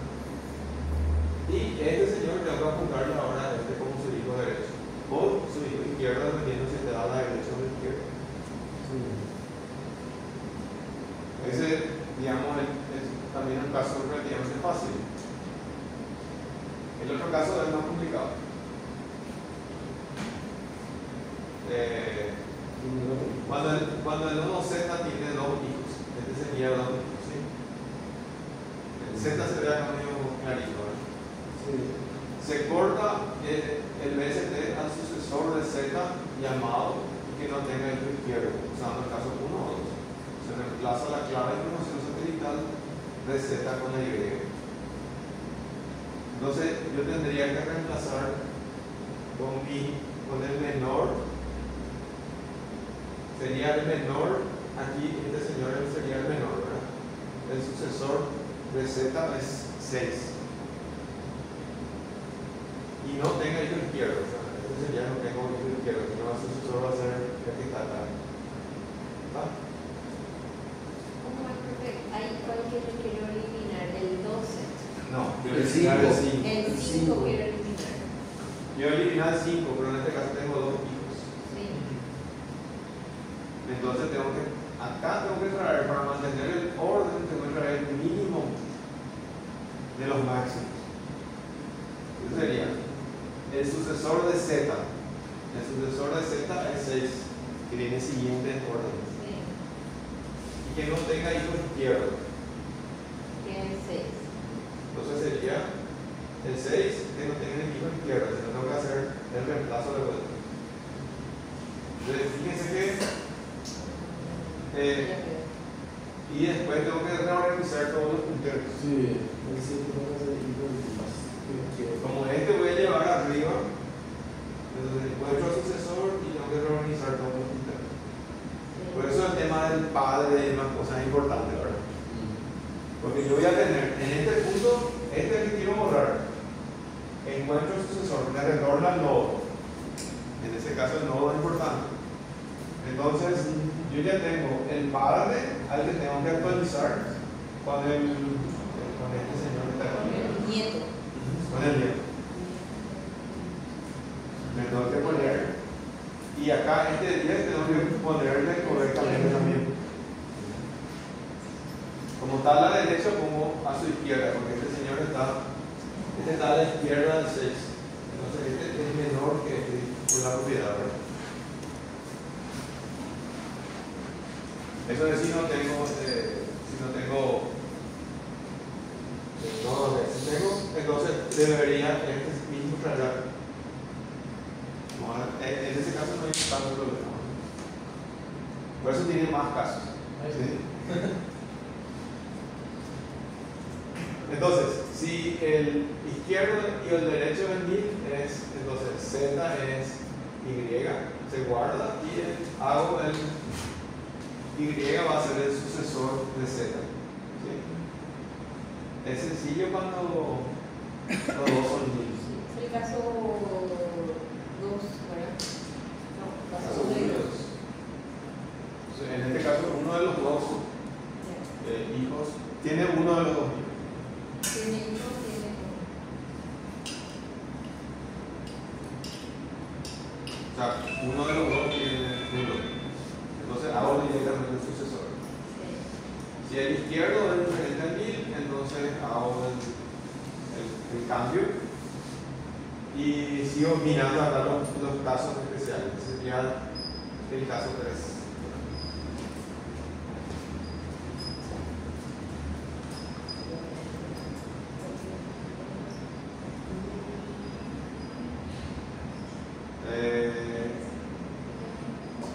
Speaker 1: Y este señor le va a apuntarle ahora a este como su hijo derecho. O su hijo izquierdo, dependiendo si te da la derecha o la izquierda. Ese, digamos, es también un caso relativamente fácil. El otro caso es más complicado. Cuando el nodo Z tiene dos hijos, este sería dos hijos, ¿sí? El Z se ve acá medio clarito, ¿verdad? Sí. Se corta el BST al sucesor de Z llamado que no tenga hijo izquierdo, usando el caso 1 o 2. Se reemplaza la clave de información satelital de Z con la Y. Entonces yo tendría que reemplazar con el menor. Sería el menor, aquí este señor sería el menor, ¿verdad? El sucesor de Z es 6. Y no tenga hijo izquierdo, o sea, este sería no tengo hijo izquierdo, sino el sucesor va a ser el que está acá. ¿Va?
Speaker 3: ¿Cómo es que hay cualquier que quiero eliminar? ¿El 12?
Speaker 1: No, yo
Speaker 2: El
Speaker 1: eliminar el 5.
Speaker 3: El 5 quiero eliminar.
Speaker 1: Yo eliminar el 5, pero en este caso tengo dos hijos.
Speaker 3: Sí.
Speaker 1: Entonces acá tengo que traer, para mantener el orden, tengo que traer el mínimo de los máximos. Ese sería el sucesor de Z. El sucesor de Z es 6, que viene siguiente en orden.
Speaker 3: Sí.
Speaker 1: Y que no tenga hijos izquierdos.
Speaker 3: Tiene 6.
Speaker 1: Entonces sería el 6 que no tenga hijos izquierdos, sino tengo que hacer el reemplazo de vuelta. Entonces fíjense que y después tengo que reorganizar todos los punteros.
Speaker 2: Sí, el 7 van a ser igualitos.
Speaker 1: Como este voy a llevar arriba, entonces encuentro al sucesor y tengo que reorganizar todos los punteros. Por eso el tema del padre es una cosa importante, ¿verdad? Porque yo voy a tener en este punto, este que quiero borrar, encuentro el sucesor, me retorna el nodo. En este caso el nodo es importante. Entonces yo ya tengo el padre al que tengo que actualizar con este señor que está aquí.
Speaker 3: El nieto.
Speaker 1: Con el nieto. Me tengo que poner. Y acá este 10 tengo que ponerle correctamente también. Como está a la derecha, pongo a su izquierda, porque este señor está a la izquierda del 6. Entonces este es menor que este por la propiedad, ¿verdad? Eso es si no tengo, entonces debería este mismo traer. En ese caso no hay tanto problema. Por eso tiene más casos. ¿Sí? Entonces, si el izquierdo y el derecho del 1000 es, entonces Z es Y, se guarda y hago el Y va a ser el sucesor de Z. ¿Sí? Es sencillo cuando los dos son 1000.
Speaker 3: Es el caso 2, ¿verdad? No, caso 1 y 2.
Speaker 1: En este caso, uno de los dos hijos tiene uno de los dos hijos.
Speaker 3: Tiene hijos, tiene uno.
Speaker 1: O sea, uno de los dos tiene uno. Entonces hago directamente el sucesor.
Speaker 3: Sí.
Speaker 1: Si el izquierdo es diferente al 1000, entonces hago el cambio. Y sigo mirando acá los casos especiales. Ese sería el caso 3.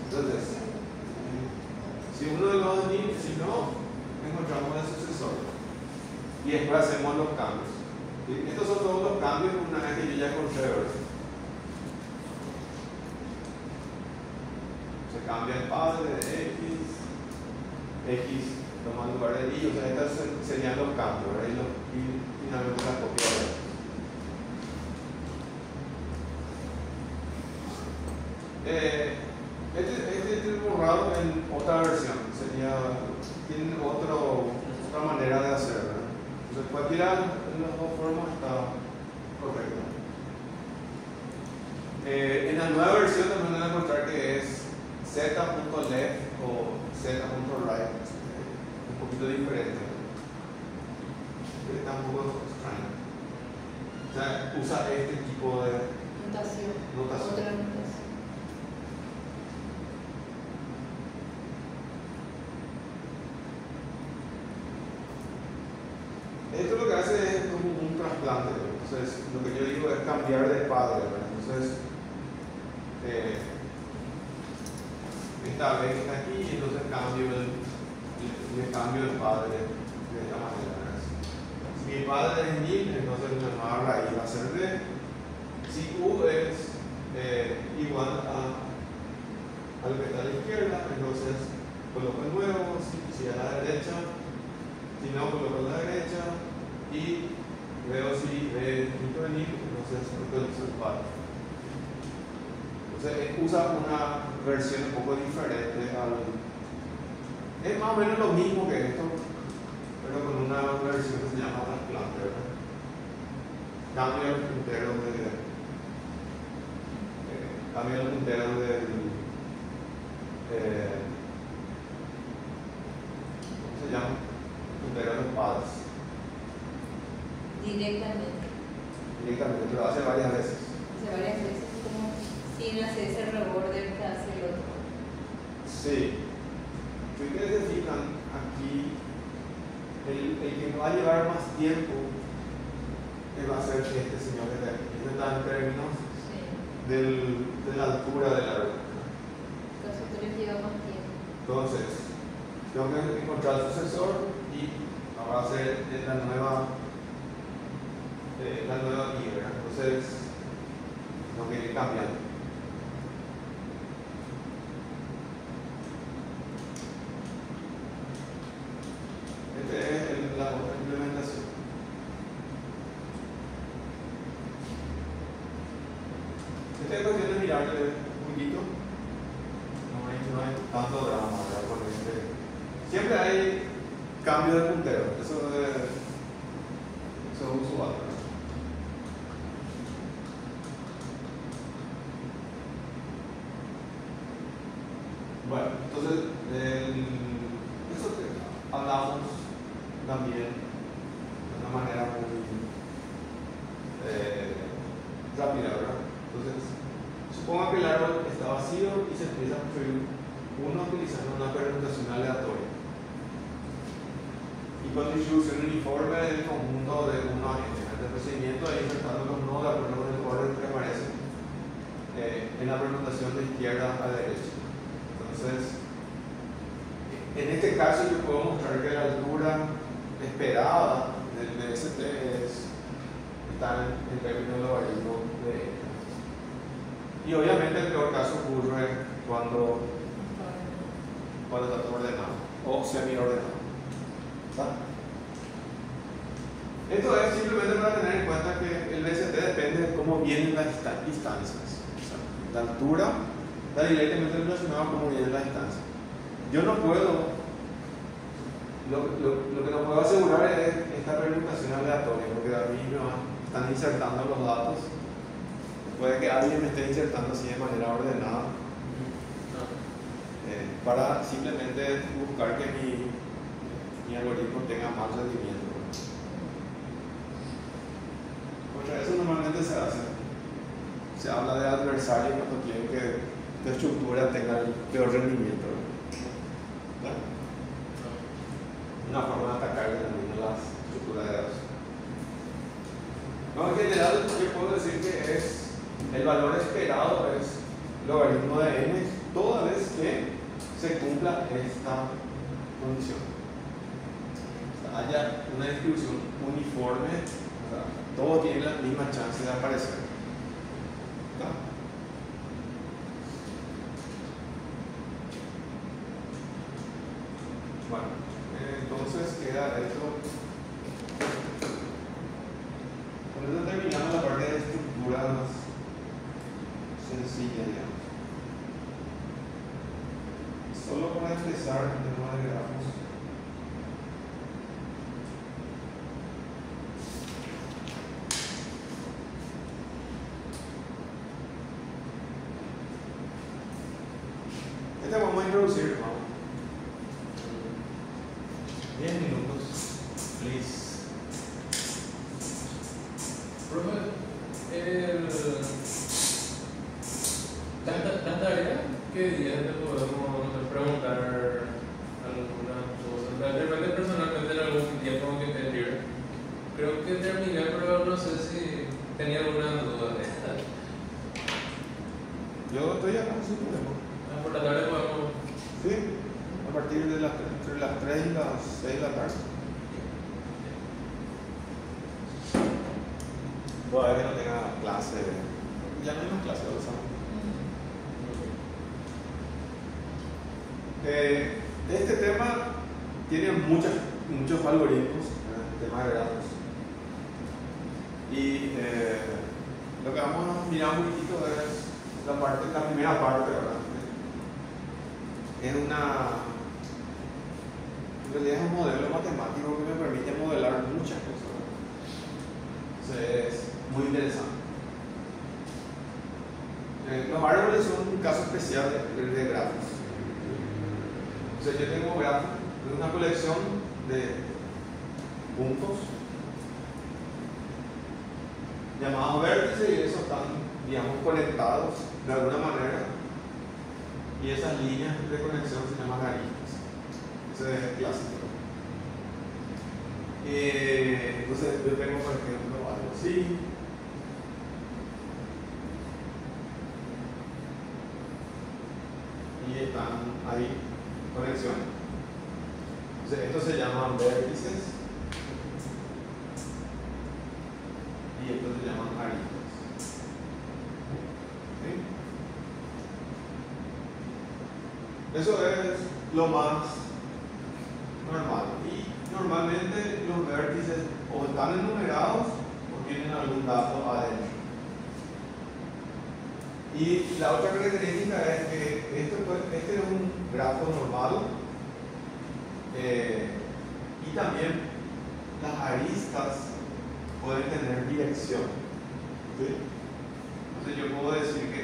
Speaker 1: Entonces, si uno de los dos, si no, encontramos el sucesor y después hacemos los cambios. ¿Sí? Estos son todos los cambios una vez que yo ya encontré, ¿verdad? Se cambia el padre de X toma el lugar de Y, o sea, estos serían los cambios, ¿verdad? Y finalmente la copia, ¿verdad? Este es borrado en otra versión, tiene otra manera de hacer, ¿verdad? Entonces cualquiera de las dos formas está correcto. En la nueva versión también voy a mostrar que es z.left o z.right, un poquito diferente, está un poco extraño. O sea, usa este tipo de
Speaker 3: Notación.
Speaker 1: notación.
Speaker 3: Otra notación.
Speaker 1: Esto lo que hace es como un trasplante. Entonces, lo que yo digo es cambiar de padre, ¿verdad? Entonces, esta vez está aquí y entonces le cambio el padre de esta manera, ¿verdad? Si mi padre es 1000, entonces mi nueva raíz va a ser de. Si U es igual a lo que está a la izquierda, entonces coloco el nuevo, si a la derecha. Si no, coloco a la derecha y veo si ve venir, entonces actualizo el padre. Entonces usa una versión un poco diferente es más o menos lo mismo que esto, pero con una versión que se llama trasplante, ¿verdad? Cambio el puntero
Speaker 3: directamente.
Speaker 1: Directamente, lo hace varias veces.
Speaker 3: Hace varias veces, como sin hacer ese reborder que hace el otro.
Speaker 1: Sí. Si ustedes se fijan aquí, el que va a llevar más tiempo va a ser este señor que está aquí. Este está en términos
Speaker 3: Sí.
Speaker 1: de la altura del árbol.
Speaker 3: Los otros llevan más tiempo.
Speaker 1: Entonces, tengo que encontrar el sucesor y ahora va a ser la nueva I, ¿verdad? Entonces, tengo que ir cambiando. Esta es la otra implementación. Esta es cuestión de mirarle un poquito. No hay tanto drama, ¿verdad? Con siempre hay cambio de puntero. Eso es usual, ¿verdad? Bueno, entonces, eso que hablamos también de una manera muy rápida, ¿verdad? Entonces, suponga que el árbol está vacío y se empieza a construir uno utilizando una permutación aleatoria. Y con distribución uniforme del conjunto de 1 a n. El procedimiento de insertando los nodos de acuerdo con el orden que aparece en la permutación de izquierda a derecha. Entonces, en este caso yo puedo mostrar que la altura esperada del DST está en términos de logaritmo de n. Y obviamente el peor caso ocurre cuando está todo ordenado o semi-ordenado. Esto es simplemente para tener en cuenta que el DST depende de cómo vienen las distancias. O sea, la altura está directamente relacionada con cómo vienen las distancias. Yo no puedo, lo que no puedo asegurar es esta permutación aleatoria, porque a mí me están insertando los datos. Puede que alguien me esté insertando así de manera ordenada para simplemente buscar que mi algoritmo tenga más rendimiento. Eso normalmente se hace. Se habla de adversarios cuando quieren que la estructura tenga el peor rendimiento. ¿Verdad? Una forma de atacar también las estructuras de datos. No, en general, yo puedo decir que el valor esperado es logaritmo de n toda vez que se cumpla esta condición. O sea, haya una distribución uniforme, o sea, todo tiene la misma chance de aparecer. ¿Está? Bueno, entonces queda esto. Con esto terminamos la parte de estructura más sencilla, digamos. Solo para empezar el tema de grafos. Vamos a introducir, vamos. 10 minutos, please.
Speaker 4: Profe, la tarea, ¿qué días te podemos preguntar alguna cosa? De repente personalmente en algún tiempo que te libre. Creo que terminé, pero no sé si tenía alguna duda de esta.
Speaker 1: Yo estoy acá sin problema.
Speaker 4: Por la tarde podemos.
Speaker 1: Sí, a partir de entre las 3 y las 6 de la tarde. Todavía que no tenga clase. Ya no hay más clase, lo sabemos. Este tema tiene muchos algoritmos, el tema de grafos. Y lo que vamos a mirar un poquito es la primera parte, ¿verdad? En realidad es un modelo matemático que me permite modelar muchas cosas. Entonces, es muy interesante. Los árboles son un caso especial de grafos. O sea, yo tengo grafos de una colección de puntos llamados vértices y esos están, digamos, conectados de alguna manera. Y esas líneas de conexión se llaman aristas. Ese es el clásico. Entonces yo tengo, por ejemplo, algo así. Y están ahí conexiones. Entonces estos se llaman vértices y estos se llaman aristas. ¿Sí? Eso es lo más normal. Y normalmente los vértices o están enumerados o tienen algún dato adentro. Y la otra característica es que este es un grafo normal y también las aristas pueden tener dirección. ¿Sí? Entonces yo puedo decir que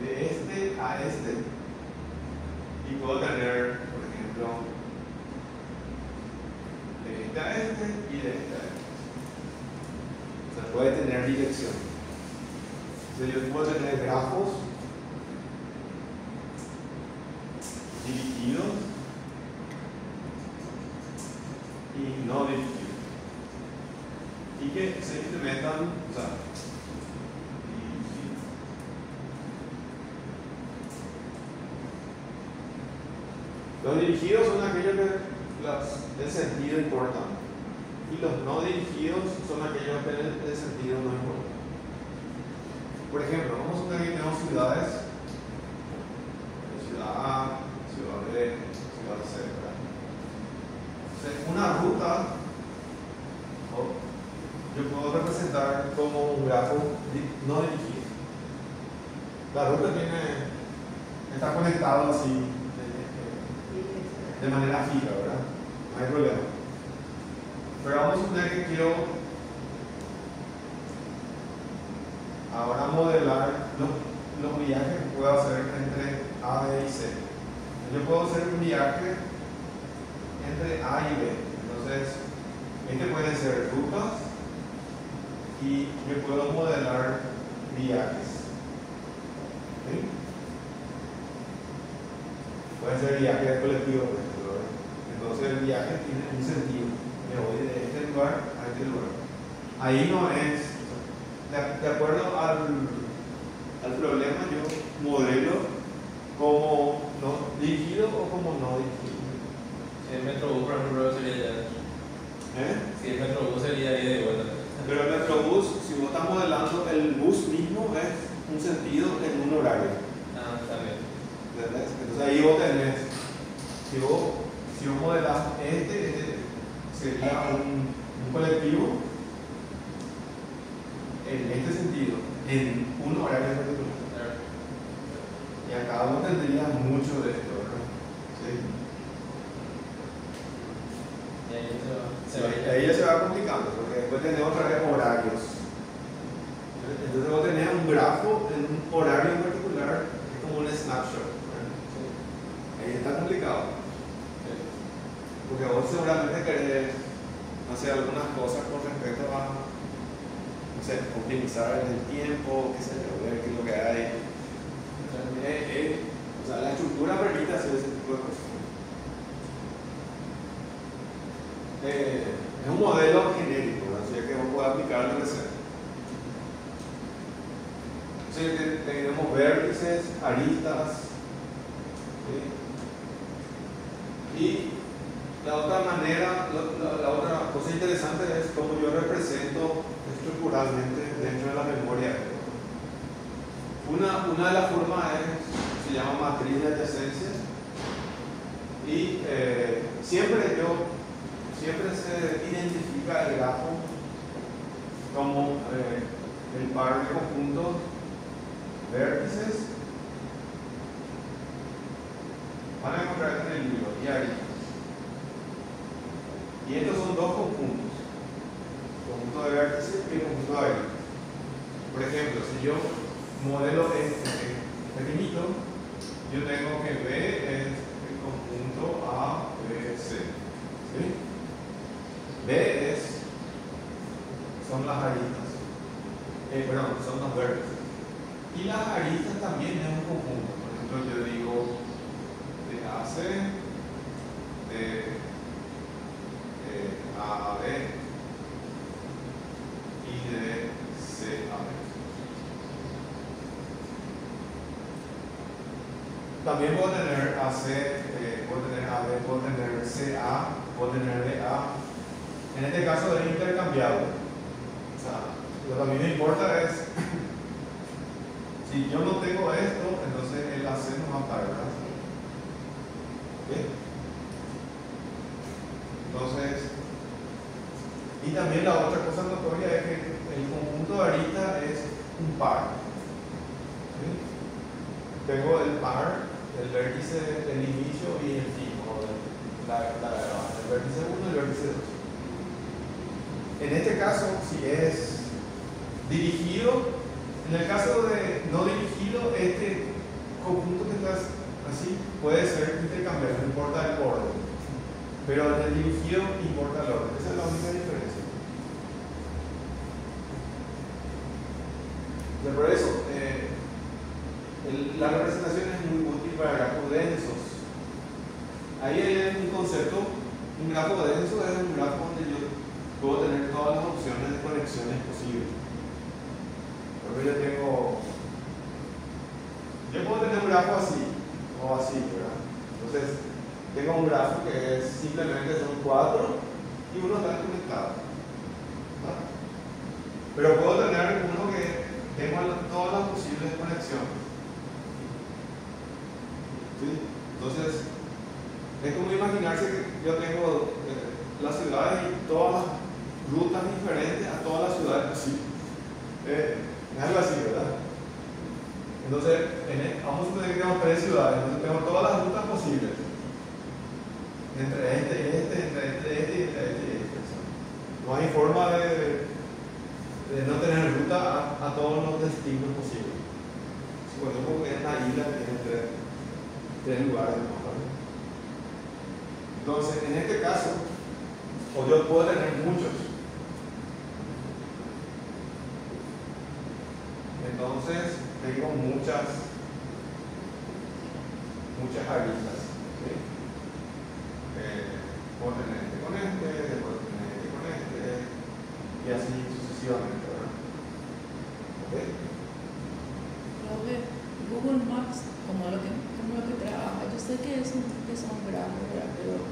Speaker 1: de este a este y puedo tener, por ejemplo, de este a este y de este a este. O sea, puede tener dirección. Entonces yo puedo tener grafos dirigidos y no dirigidos. Y que se implementan, o sea, dirigidos. Los dirigidos son aquellos que el sentido importa. Y los no dirigidos son aquellos que el sentido no importa. Por ejemplo, vamos a suponer que tenemos ciudades, ciudad A, ciudad B, ciudad C, ¿verdad? Entonces, una ruta, yo puedo representar como un grafo no dirigido. La ruta está conectado así, de manera fija, ¿verdad? No hay problema. Pero vamos a suponer que quiero ahora modelar los viajes que puedo hacer entre A, B y C. Yo puedo hacer un viaje entre A y B. Entonces, este puede ser rutas y yo puedo modelar viajes. ¿Sí? Puede ser viaje colectivo, por ejemplo. Entonces, el viaje tiene un sentido. Me voy de este lugar a este lugar. Ahí no es. De acuerdo al problema, yo modelo como no dirigido o como no dirigido.
Speaker 4: Si el Metrobús, por ejemplo, sería ya. Si el Metrobús sería ahí de vuelta.
Speaker 1: Pero el Metrobús, si vos estás modelando el bus mismo, es un sentido en un horario.
Speaker 4: Ah, está bien.
Speaker 1: ¿Entendés? Entonces ahí vos tenés, si vos modelás este sería un colectivo en este sentido, en un horario particular. Y acá uno tendría mucho de esto, ¿verdad? Sí. Y ahí ya se va complicando, porque después tenemos otra vez horarios. Entonces vos tenés un grafo en un horario en particular, es como un snapshot. Ahí está complicado. Porque vos seguramente querés hacer algunas cosas con respecto a, no sé, optimizar el tiempo, qué sé yo, ver qué es lo que hay. O sea, la estructura permite hacer ese tipo de cosas. Es un modelo genérico, ¿no? Así que uno puede aplicar lo que sea. Entonces tenemos vértices, aristas, ¿sí? Y la otra manera, la otra cosa interesante es cómo yo represento estructuralmente dentro de la memoria. Una de las formas se llama matriz de adyacencia y siempre se identifica el grafo como el par de conjuntos vértices. Van a encontrar en el libro y aristas. Y estos son dos conjuntos, conjunto de vértices y conjunto de aristas. Por ejemplo, si yo modelo este pequeñito, yo tengo que B es el conjunto A, B, C. ¿Sí? B son las aristas. son los vértices. Y las aristas también es un conjunto. Por ejemplo, yo digo de AC, de AAB y de CAB. También puedo tener AC, puedo tener AB, puedo tener CA, puedo tener DA. En este caso es intercambiable. O sea, lo que a mí me importa es, si yo no tengo esto, entonces el AC no va a estar, ¿verdad? ¿Okay? Entonces, y también la otra cosa notoria es que el conjunto de aristas es un par. ¿Sí? Tengo el par, el vértice del inicio y el fin, o el vértice 1 y el vértice 2. En este caso, si es dirigido, en el caso de no dirigido, este conjunto que está así puede ser intercambiable, no importa el orden. Pero en el dirigido importa el orden. Esa es la única diferencia. Por eso, la representación es muy útil para grafos densos. Ahí hay un concepto, un grafo denso es un grafo donde yo puedo tener todas las opciones de conexiones posibles. Porque yo puedo tener un grafo así, o así, ¿verdad? Entonces, tengo un grafo que es simplemente son 4 y uno está conectado, ¿verdad? Pero puedo tener uno que tengo todas las posibles conexiones. ¿Sí? Entonces, es como imaginarse que yo tengo las ciudades y todas las rutas diferentes a todas las ciudades posibles. Es algo así, ¿verdad? Entonces, vamos a suponer que tengo 3 ciudades, entonces tengo todas las rutas posibles. Entre este y este, entre este y este. No hay forma de no tener ruta a todos los destinos posibles. Supongo que es una isla que tiene 3 lugares, ¿no? Entonces, en este caso, o yo puedo tener muchos. Entonces, tengo muchas aristas. ¿Sí? Puedo tener este con este, puedo tener este con este, y así sucesivamente, ¿verdad? ¿Okay?
Speaker 5: Google Maps, como lo que trabaja, yo sé que son grafos, ¿verdad? Pero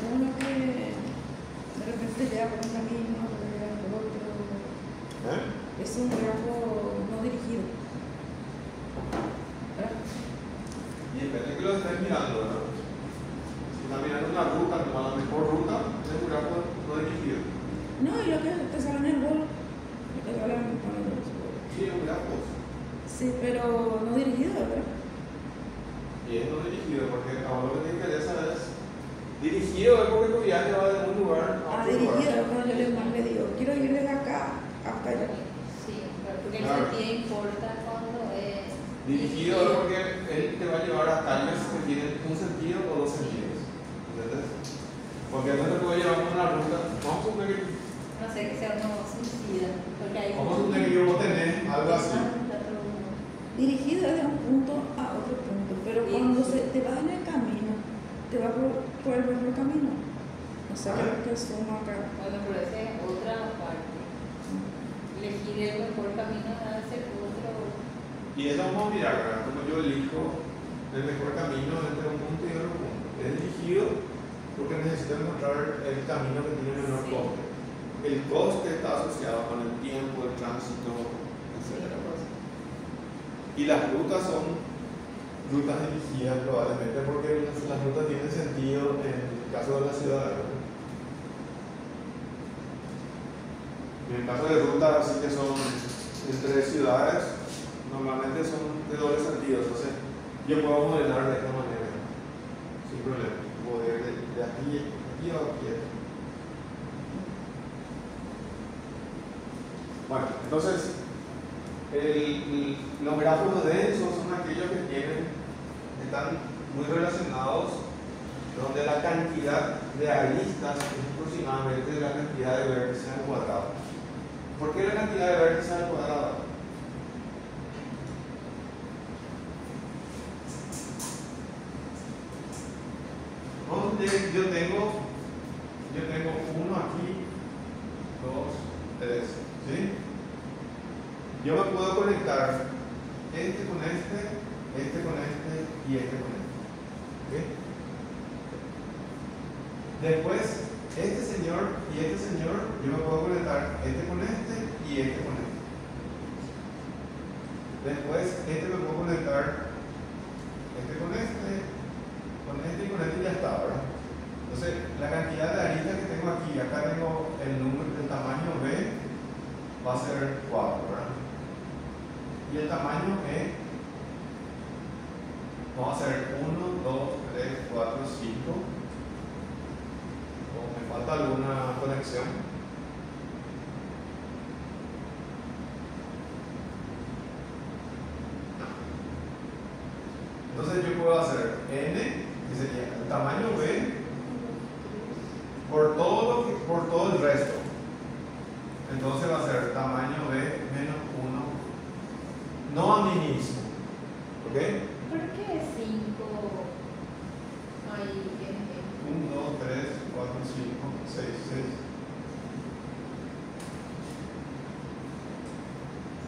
Speaker 5: como lo que de repente le da por un camino, le da por otro. Es un grafo no dirigido, ¿verdad?
Speaker 1: Y depende de que lo estés mirando, ¿verdad? Si estás mirando una ruta, como la mejor ruta, es un grafo no dirigido.
Speaker 5: No, y lo que te sale en el bolo, lo que sale en el bolo.
Speaker 1: Sí, es un grafo.
Speaker 5: Sí, pero no dirigido, ¿verdad?
Speaker 1: Y es no dirigido, porque ahora lo que te interesa es dirigido, es porque tu viaje va de un lugar a otro
Speaker 5: dirigido,
Speaker 1: lugar.
Speaker 5: es cuando yo le digo, quiero ir desde acá hasta allá.
Speaker 3: Sí, porque el
Speaker 1: Claro.
Speaker 3: sentido importa cuando es
Speaker 1: Dirigido es porque él te va a llevar a calles que tienen un sentido o 2 sentidos. ¿Entendés? Porque no te puede llevar por una ruta. Vamos a suponer que,
Speaker 3: no sé, que sea uno suicida. Porque hay
Speaker 1: vamos a suponer que yo vos tenés algo así.
Speaker 5: Dirigido desde un punto a otro punto, pero cuando te vas en el camino, te va por el mejor camino. O sea, creo que suma acá.
Speaker 3: Bueno, pero esa es otra parte. Elegir el mejor camino a ser otro.
Speaker 1: Y eso vamos a mirar, ¿verdad? Como yo elijo el mejor camino entre un punto y otro punto. Es dirigido porque necesito encontrar el camino que tiene menor
Speaker 3: Sí.
Speaker 1: coste. El coste está asociado con el tiempo, el tránsito, etc. Y las rutas son rutas dirigidas probablemente porque las rutas tienen sentido en el caso de la ciudad. ¿Verdad? En el caso de rutas así que son entre ciudades, normalmente son de doble sentido. Entonces yo puedo modelar de esta manera sin problema. Puedo ir de aquí a aquí. Bueno, entonces los grafos densos son aquellos que están muy relacionados, donde la cantidad de aristas es aproximadamente la cantidad de vértices al cuadrado. ¿Por qué la cantidad de vértices al cuadrado? Vamos a decir, yo tengo uno aquí, 2, 3, ¿sí? Yo me puedo conectar este con este con este y este con este. ¿Ok? Después, este señor y este señor, yo me puedo conectar este con este y este con este. Después, este me puedo conectar este con este y con este y ya está, ¿verdad? Entonces, la cantidad de aristas que tengo aquí, acá tengo el número, el tamaño B va a ser 4, ¿verdad? Y el tamaño E va a ser 1, 2, 3, 4, 5. Me falta alguna conexión. Entonces yo puedo hacer N, que sería el tamaño B, por todo el resto. Entonces va a ser tamaño B menos 1, no a mí mismo. ¿Ok?
Speaker 3: ¿Por qué 5? Ahí,
Speaker 1: 1, 2, 3, 4, 5, 6, 6.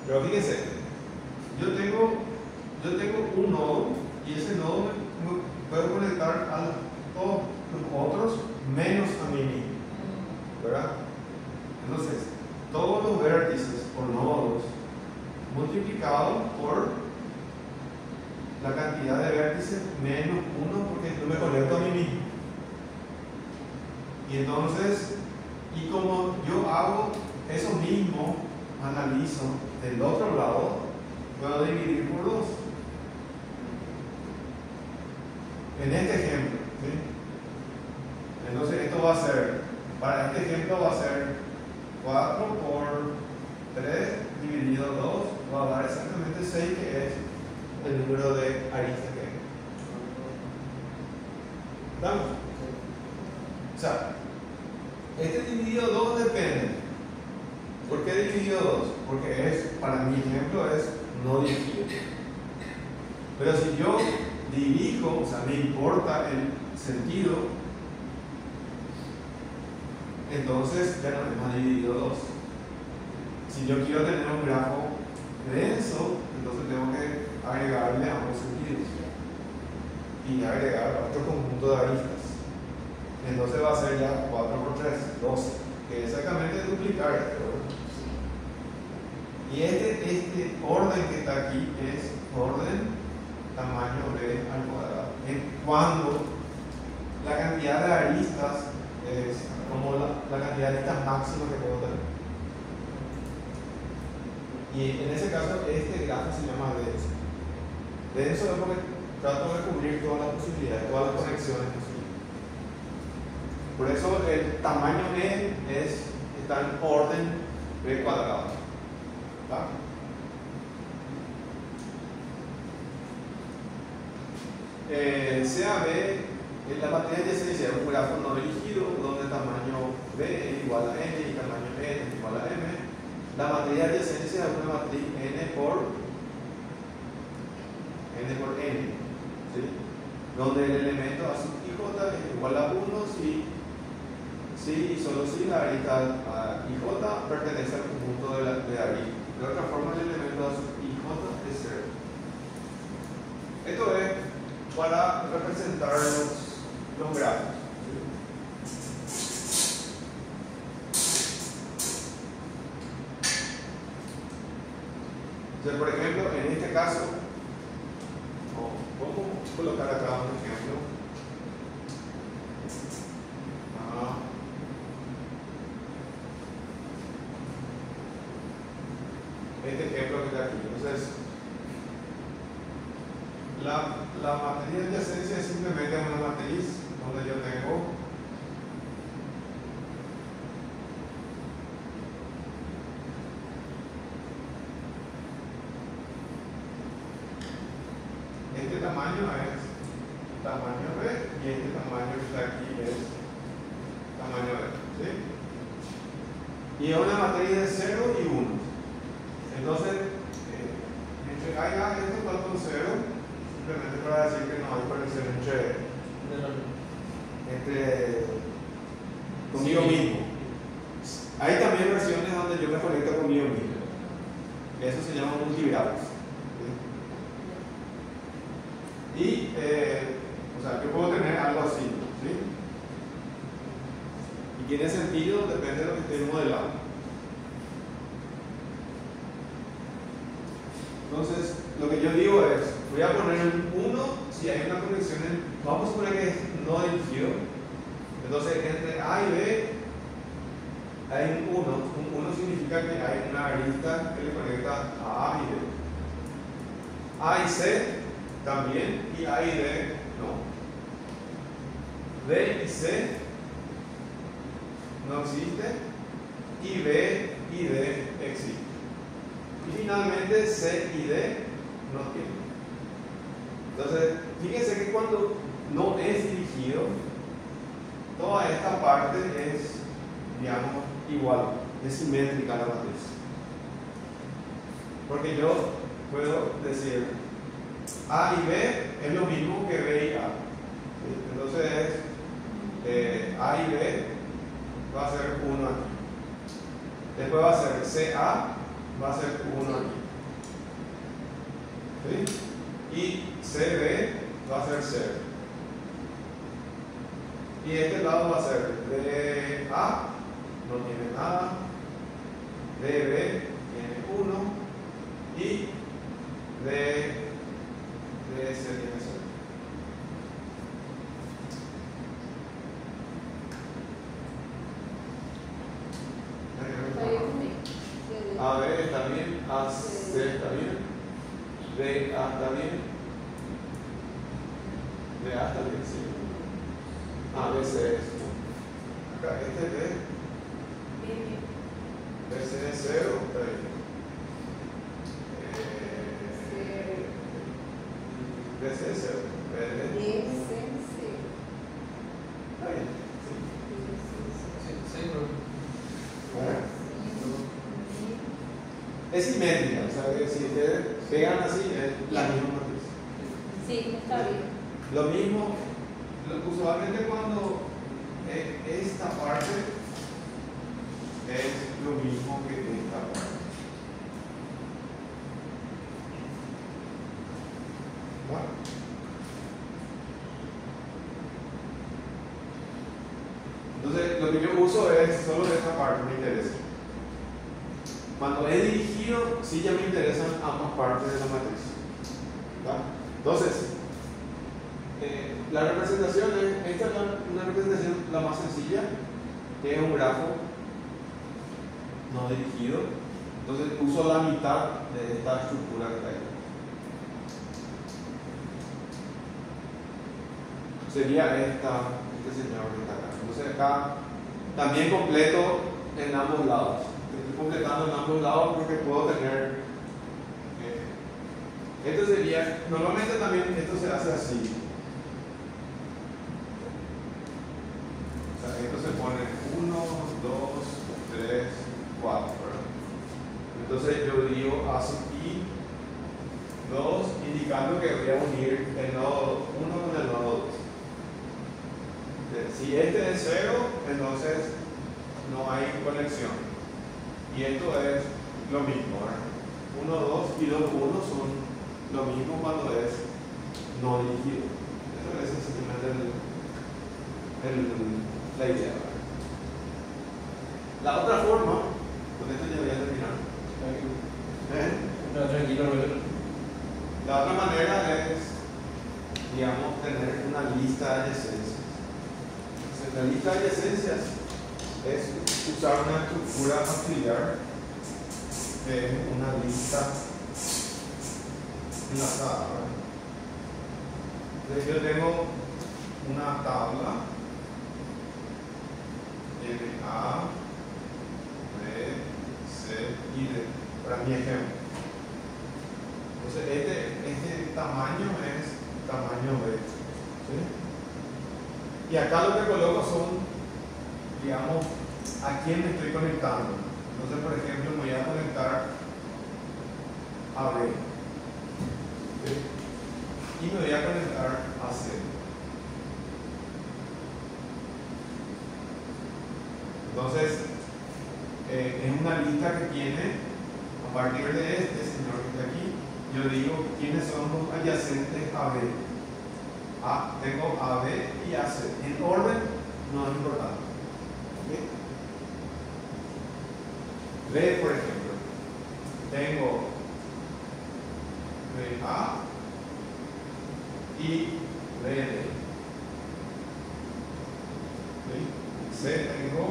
Speaker 1: Pero fíjense, yo tengo un nodo y ese nodo me puedo conectar a todos los otros menos a mí mismo, ¿verdad? Entonces, todos los vértices o nodos multiplicados por la cantidad de vértices menos 1 porque no me conecto a mí mismo. Y entonces, y como yo hago eso mismo, analizo del otro lado, puedo dividir por 2. En este ejemplo, ¿sí? Entonces esto va a ser, para este ejemplo va a ser 4 por 3 dividido 2, va a dar exactamente 6, que es el número de aristas que hay. ¿Estamos? O sea, este dividido 2 depende. ¿Por qué dividido 2? Porque es, para mi ejemplo es no dividido. Pero si yo dirijo, o sea, me importa el sentido, entonces ya no es más dividido 2. Si yo quiero tener un grafo denso, entonces tengo que agregarle ambos sentidos y agregar otro conjunto de aristas. Entonces va a ser ya 4 por 3, 12, que es exactamente duplicar esto. Y este orden que está aquí es orden tamaño B al cuadrado. Cuando la cantidad de aristas es como la cantidad de aristas máxima que puedo tener. Y en ese caso, este grafo se llama denso. Denso es porque trato de cubrir todas las posibilidades, todas las conexiones posibles. Por eso el tamaño E está en orden B cuadrado. ¿Va? CAB, la matriz adyacencia es un grafo no dirigido donde tamaño B es igual a N y tamaño N es igual a M. La matriz adyacencia es una matriz N por N, ¿sí? Donde el elemento A sub IJ es igual a 1 si y solo si la arista IJ pertenece al conjunto de aristas. De otra forma, el elemento A sub IJ es 0. Esto es para representar los grafos. Entonces, por ejemplo, en este caso, ¿cómo colocar acá un ejemplo? Este ejemplo que está aquí. Entonces, la matriz de adyacencia es simplemente una matriz donde yo tengo este tamaño es tamaño B y este tamaño que está aquí es tamaño B, ¿sí? Y es una matriz de 0 y 1. Entonces, entre A y A, esto igual con 0, simplemente para decir que no hay conexión entre conmigo
Speaker 4: Sí.
Speaker 1: mismo. Hay también versiones donde yo me conecto conmigo mismo. Eso se llama multigrados. ¿Sí? Y, o sea, yo puedo tener algo así, ¿sí? Y tiene sentido, depende de lo que esté modelando. Entonces, lo que yo digo es, voy a poner un 1 si hay una conexión, vamos a suponer que es no dirigido. Entonces, entre A y B hay un 1. Un 1 significa que hay una arista que le conecta a A y B. A y C también, y A y D no. D y C no existe, y B y D existe. Y finalmente C y D no tienen. Entonces, fíjense que cuando no es dirigido, toda esta parte es, digamos, igual, es simétrica la matriz. Porque yo puedo decir A y B es lo mismo que B y A. ¿Sí? Entonces A y B va a ser 1 aquí. Después va a ser CA, va a ser 1 aquí. ¿Sí? Y CB va a ser 0. Y este lado va a ser DA, no tiene nada, DB tiene 1 y DS tiene 0. AB está bien, AC está bien, BA está bien, DA está bien, sí. ABC es 1. Acá este es BC es 0, está bien. BC es 0, BD está bien, sí. Bueno. Es simétrica, o sea que si ustedes pegan así, es la misma matriz.
Speaker 3: Sí, está bien.
Speaker 1: Lo mismo, usualmente cuando esta parte es lo mismo que esta parte. Bueno. Entonces, lo que yo uso es solo esta parte, me interesa. Cuando es dirigido, sí ya me interesan ambas partes de la matriz. ¿Va? Entonces, la representación es, esta es una representación la más sencilla, que es un grafo no dirigido. Entonces uso la mitad de esta estructura que está ahí. Sería este señor que está acá. Entonces acá también completo en ambos lados. Estoy completando en ambos lados porque puedo tener esto sería, normalmente también esto se hace así. O sea, esto se pone 1, 2, 3, 4, ¿verdad? Entonces yo digo así y 2, indicando que voy a unir el nodo 1 con el nodo 2. Si este es 0, entonces no hay conexión. Y esto es lo mismo, ¿verdad? 1, 2 y los 1 son lo mismo cuando es no dirigido. Eso es sencillamente la idea, ¿verdad? La otra forma, con esto ya voy a terminar.
Speaker 4: No, tranquilo, Roberto.
Speaker 1: La otra manera es, digamos, tener una lista de adyacencias. Entonces, la lista de adyacencias es usar una estructura auxiliar que es una lista enlazada. Entonces yo tengo una tabla A, B, C y D para mi ejemplo. Entonces este tamaño es tamaño B, ¿sí? Y acá lo que coloco son, digamos, a quién me estoy conectando. Entonces, por ejemplo, me voy a conectar a B. ¿Sí? Y me voy a conectar a C. Entonces, es una lista que tiene, a partir de este señor que está aquí, yo digo quiénes son los adyacentes a B. Tengo A, B y A, C. En orden no es importante. ¿Okay? B, por ejemplo, tengo B, A y B, D. ¿Okay? C tengo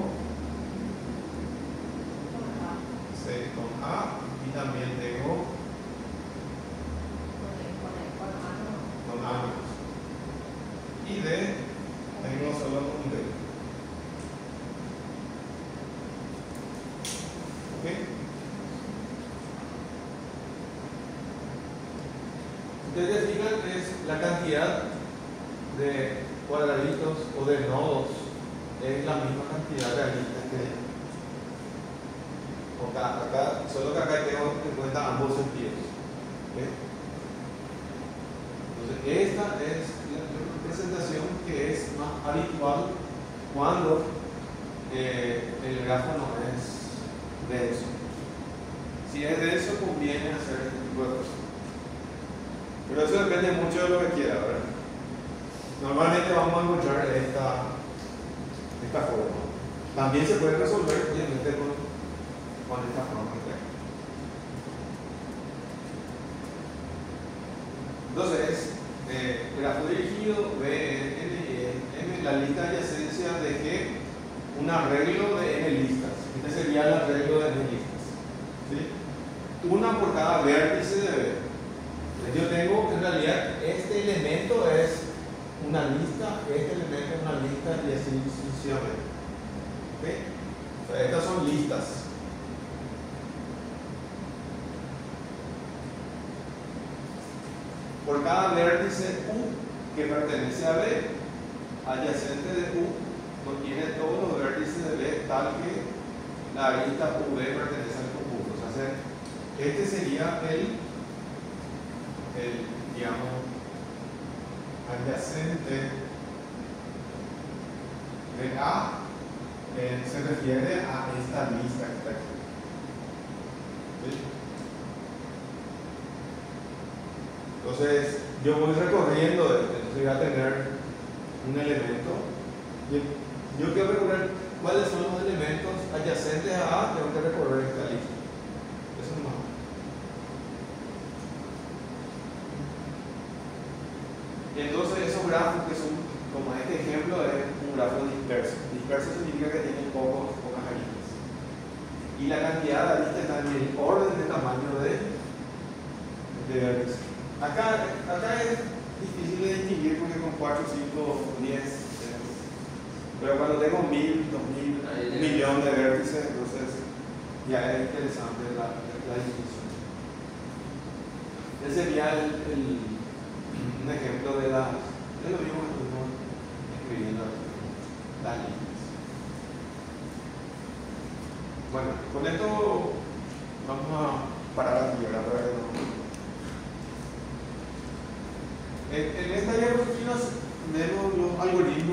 Speaker 1: C con A y también tengo con A. Y D tengo solo con D. ¿Ok? Ustedes fijan, es la cantidad de cuadraditos o de nodos, es la misma cantidad de aristas que hay. Acá, solo que acá tengo en cuenta ambos sentidos. ¿Okay? Entonces, esta es la representación que es más habitual cuando el grafo no es denso. Si es denso, conviene hacer este tipo de cosas. Pero eso depende mucho de lo que quiera, ¿verdad? Normalmente vamos a encontrar esta forma. También se puede resolver, obviamente, con esta forma. Entonces, grafo dirigido, B, N y M, la lista de adyacencia de que un arreglo de N listas. Este sería el arreglo de N listas. ¿Sí? Una por cada vértice de B. Entonces yo tengo, en realidad, este elemento es una lista, este elemento es una lista y así sucesivamente. ¿Okay? O sea, estas son listas. Por cada vértice U que pertenece a B, adyacente de U contiene todos los vértices de B tal que la arista UB pertenece al conjunto. O sea, este sería el digamos, adyacente de A, se refiere a esta lista que está aquí. ¿Sí? Entonces, yo voy recorriendo esto, entonces voy a tener un elemento. Yo quiero recorrer cuáles son los elementos adyacentes a A, tengo que recorrer esta lista. Eso es más. Entonces, esos grafos que son, como este ejemplo, es un grafo disperso. Disperso significa que tiene pocas aristas. Y la cantidad de aristas está en el orden de tamaño de vértices. Acá es difícil de distinguir porque con 4, 5, 10, pero cuando tengo 1000, 2000, 1 millón de vértices, entonces ya es interesante la distinción. Ese sería un ejemplo de lo mismo que estuvimos escribiendo las líneas. Bueno, con esto vamos a parar aquí, ¿verdad? En esta diapositiva vemos los algoritmos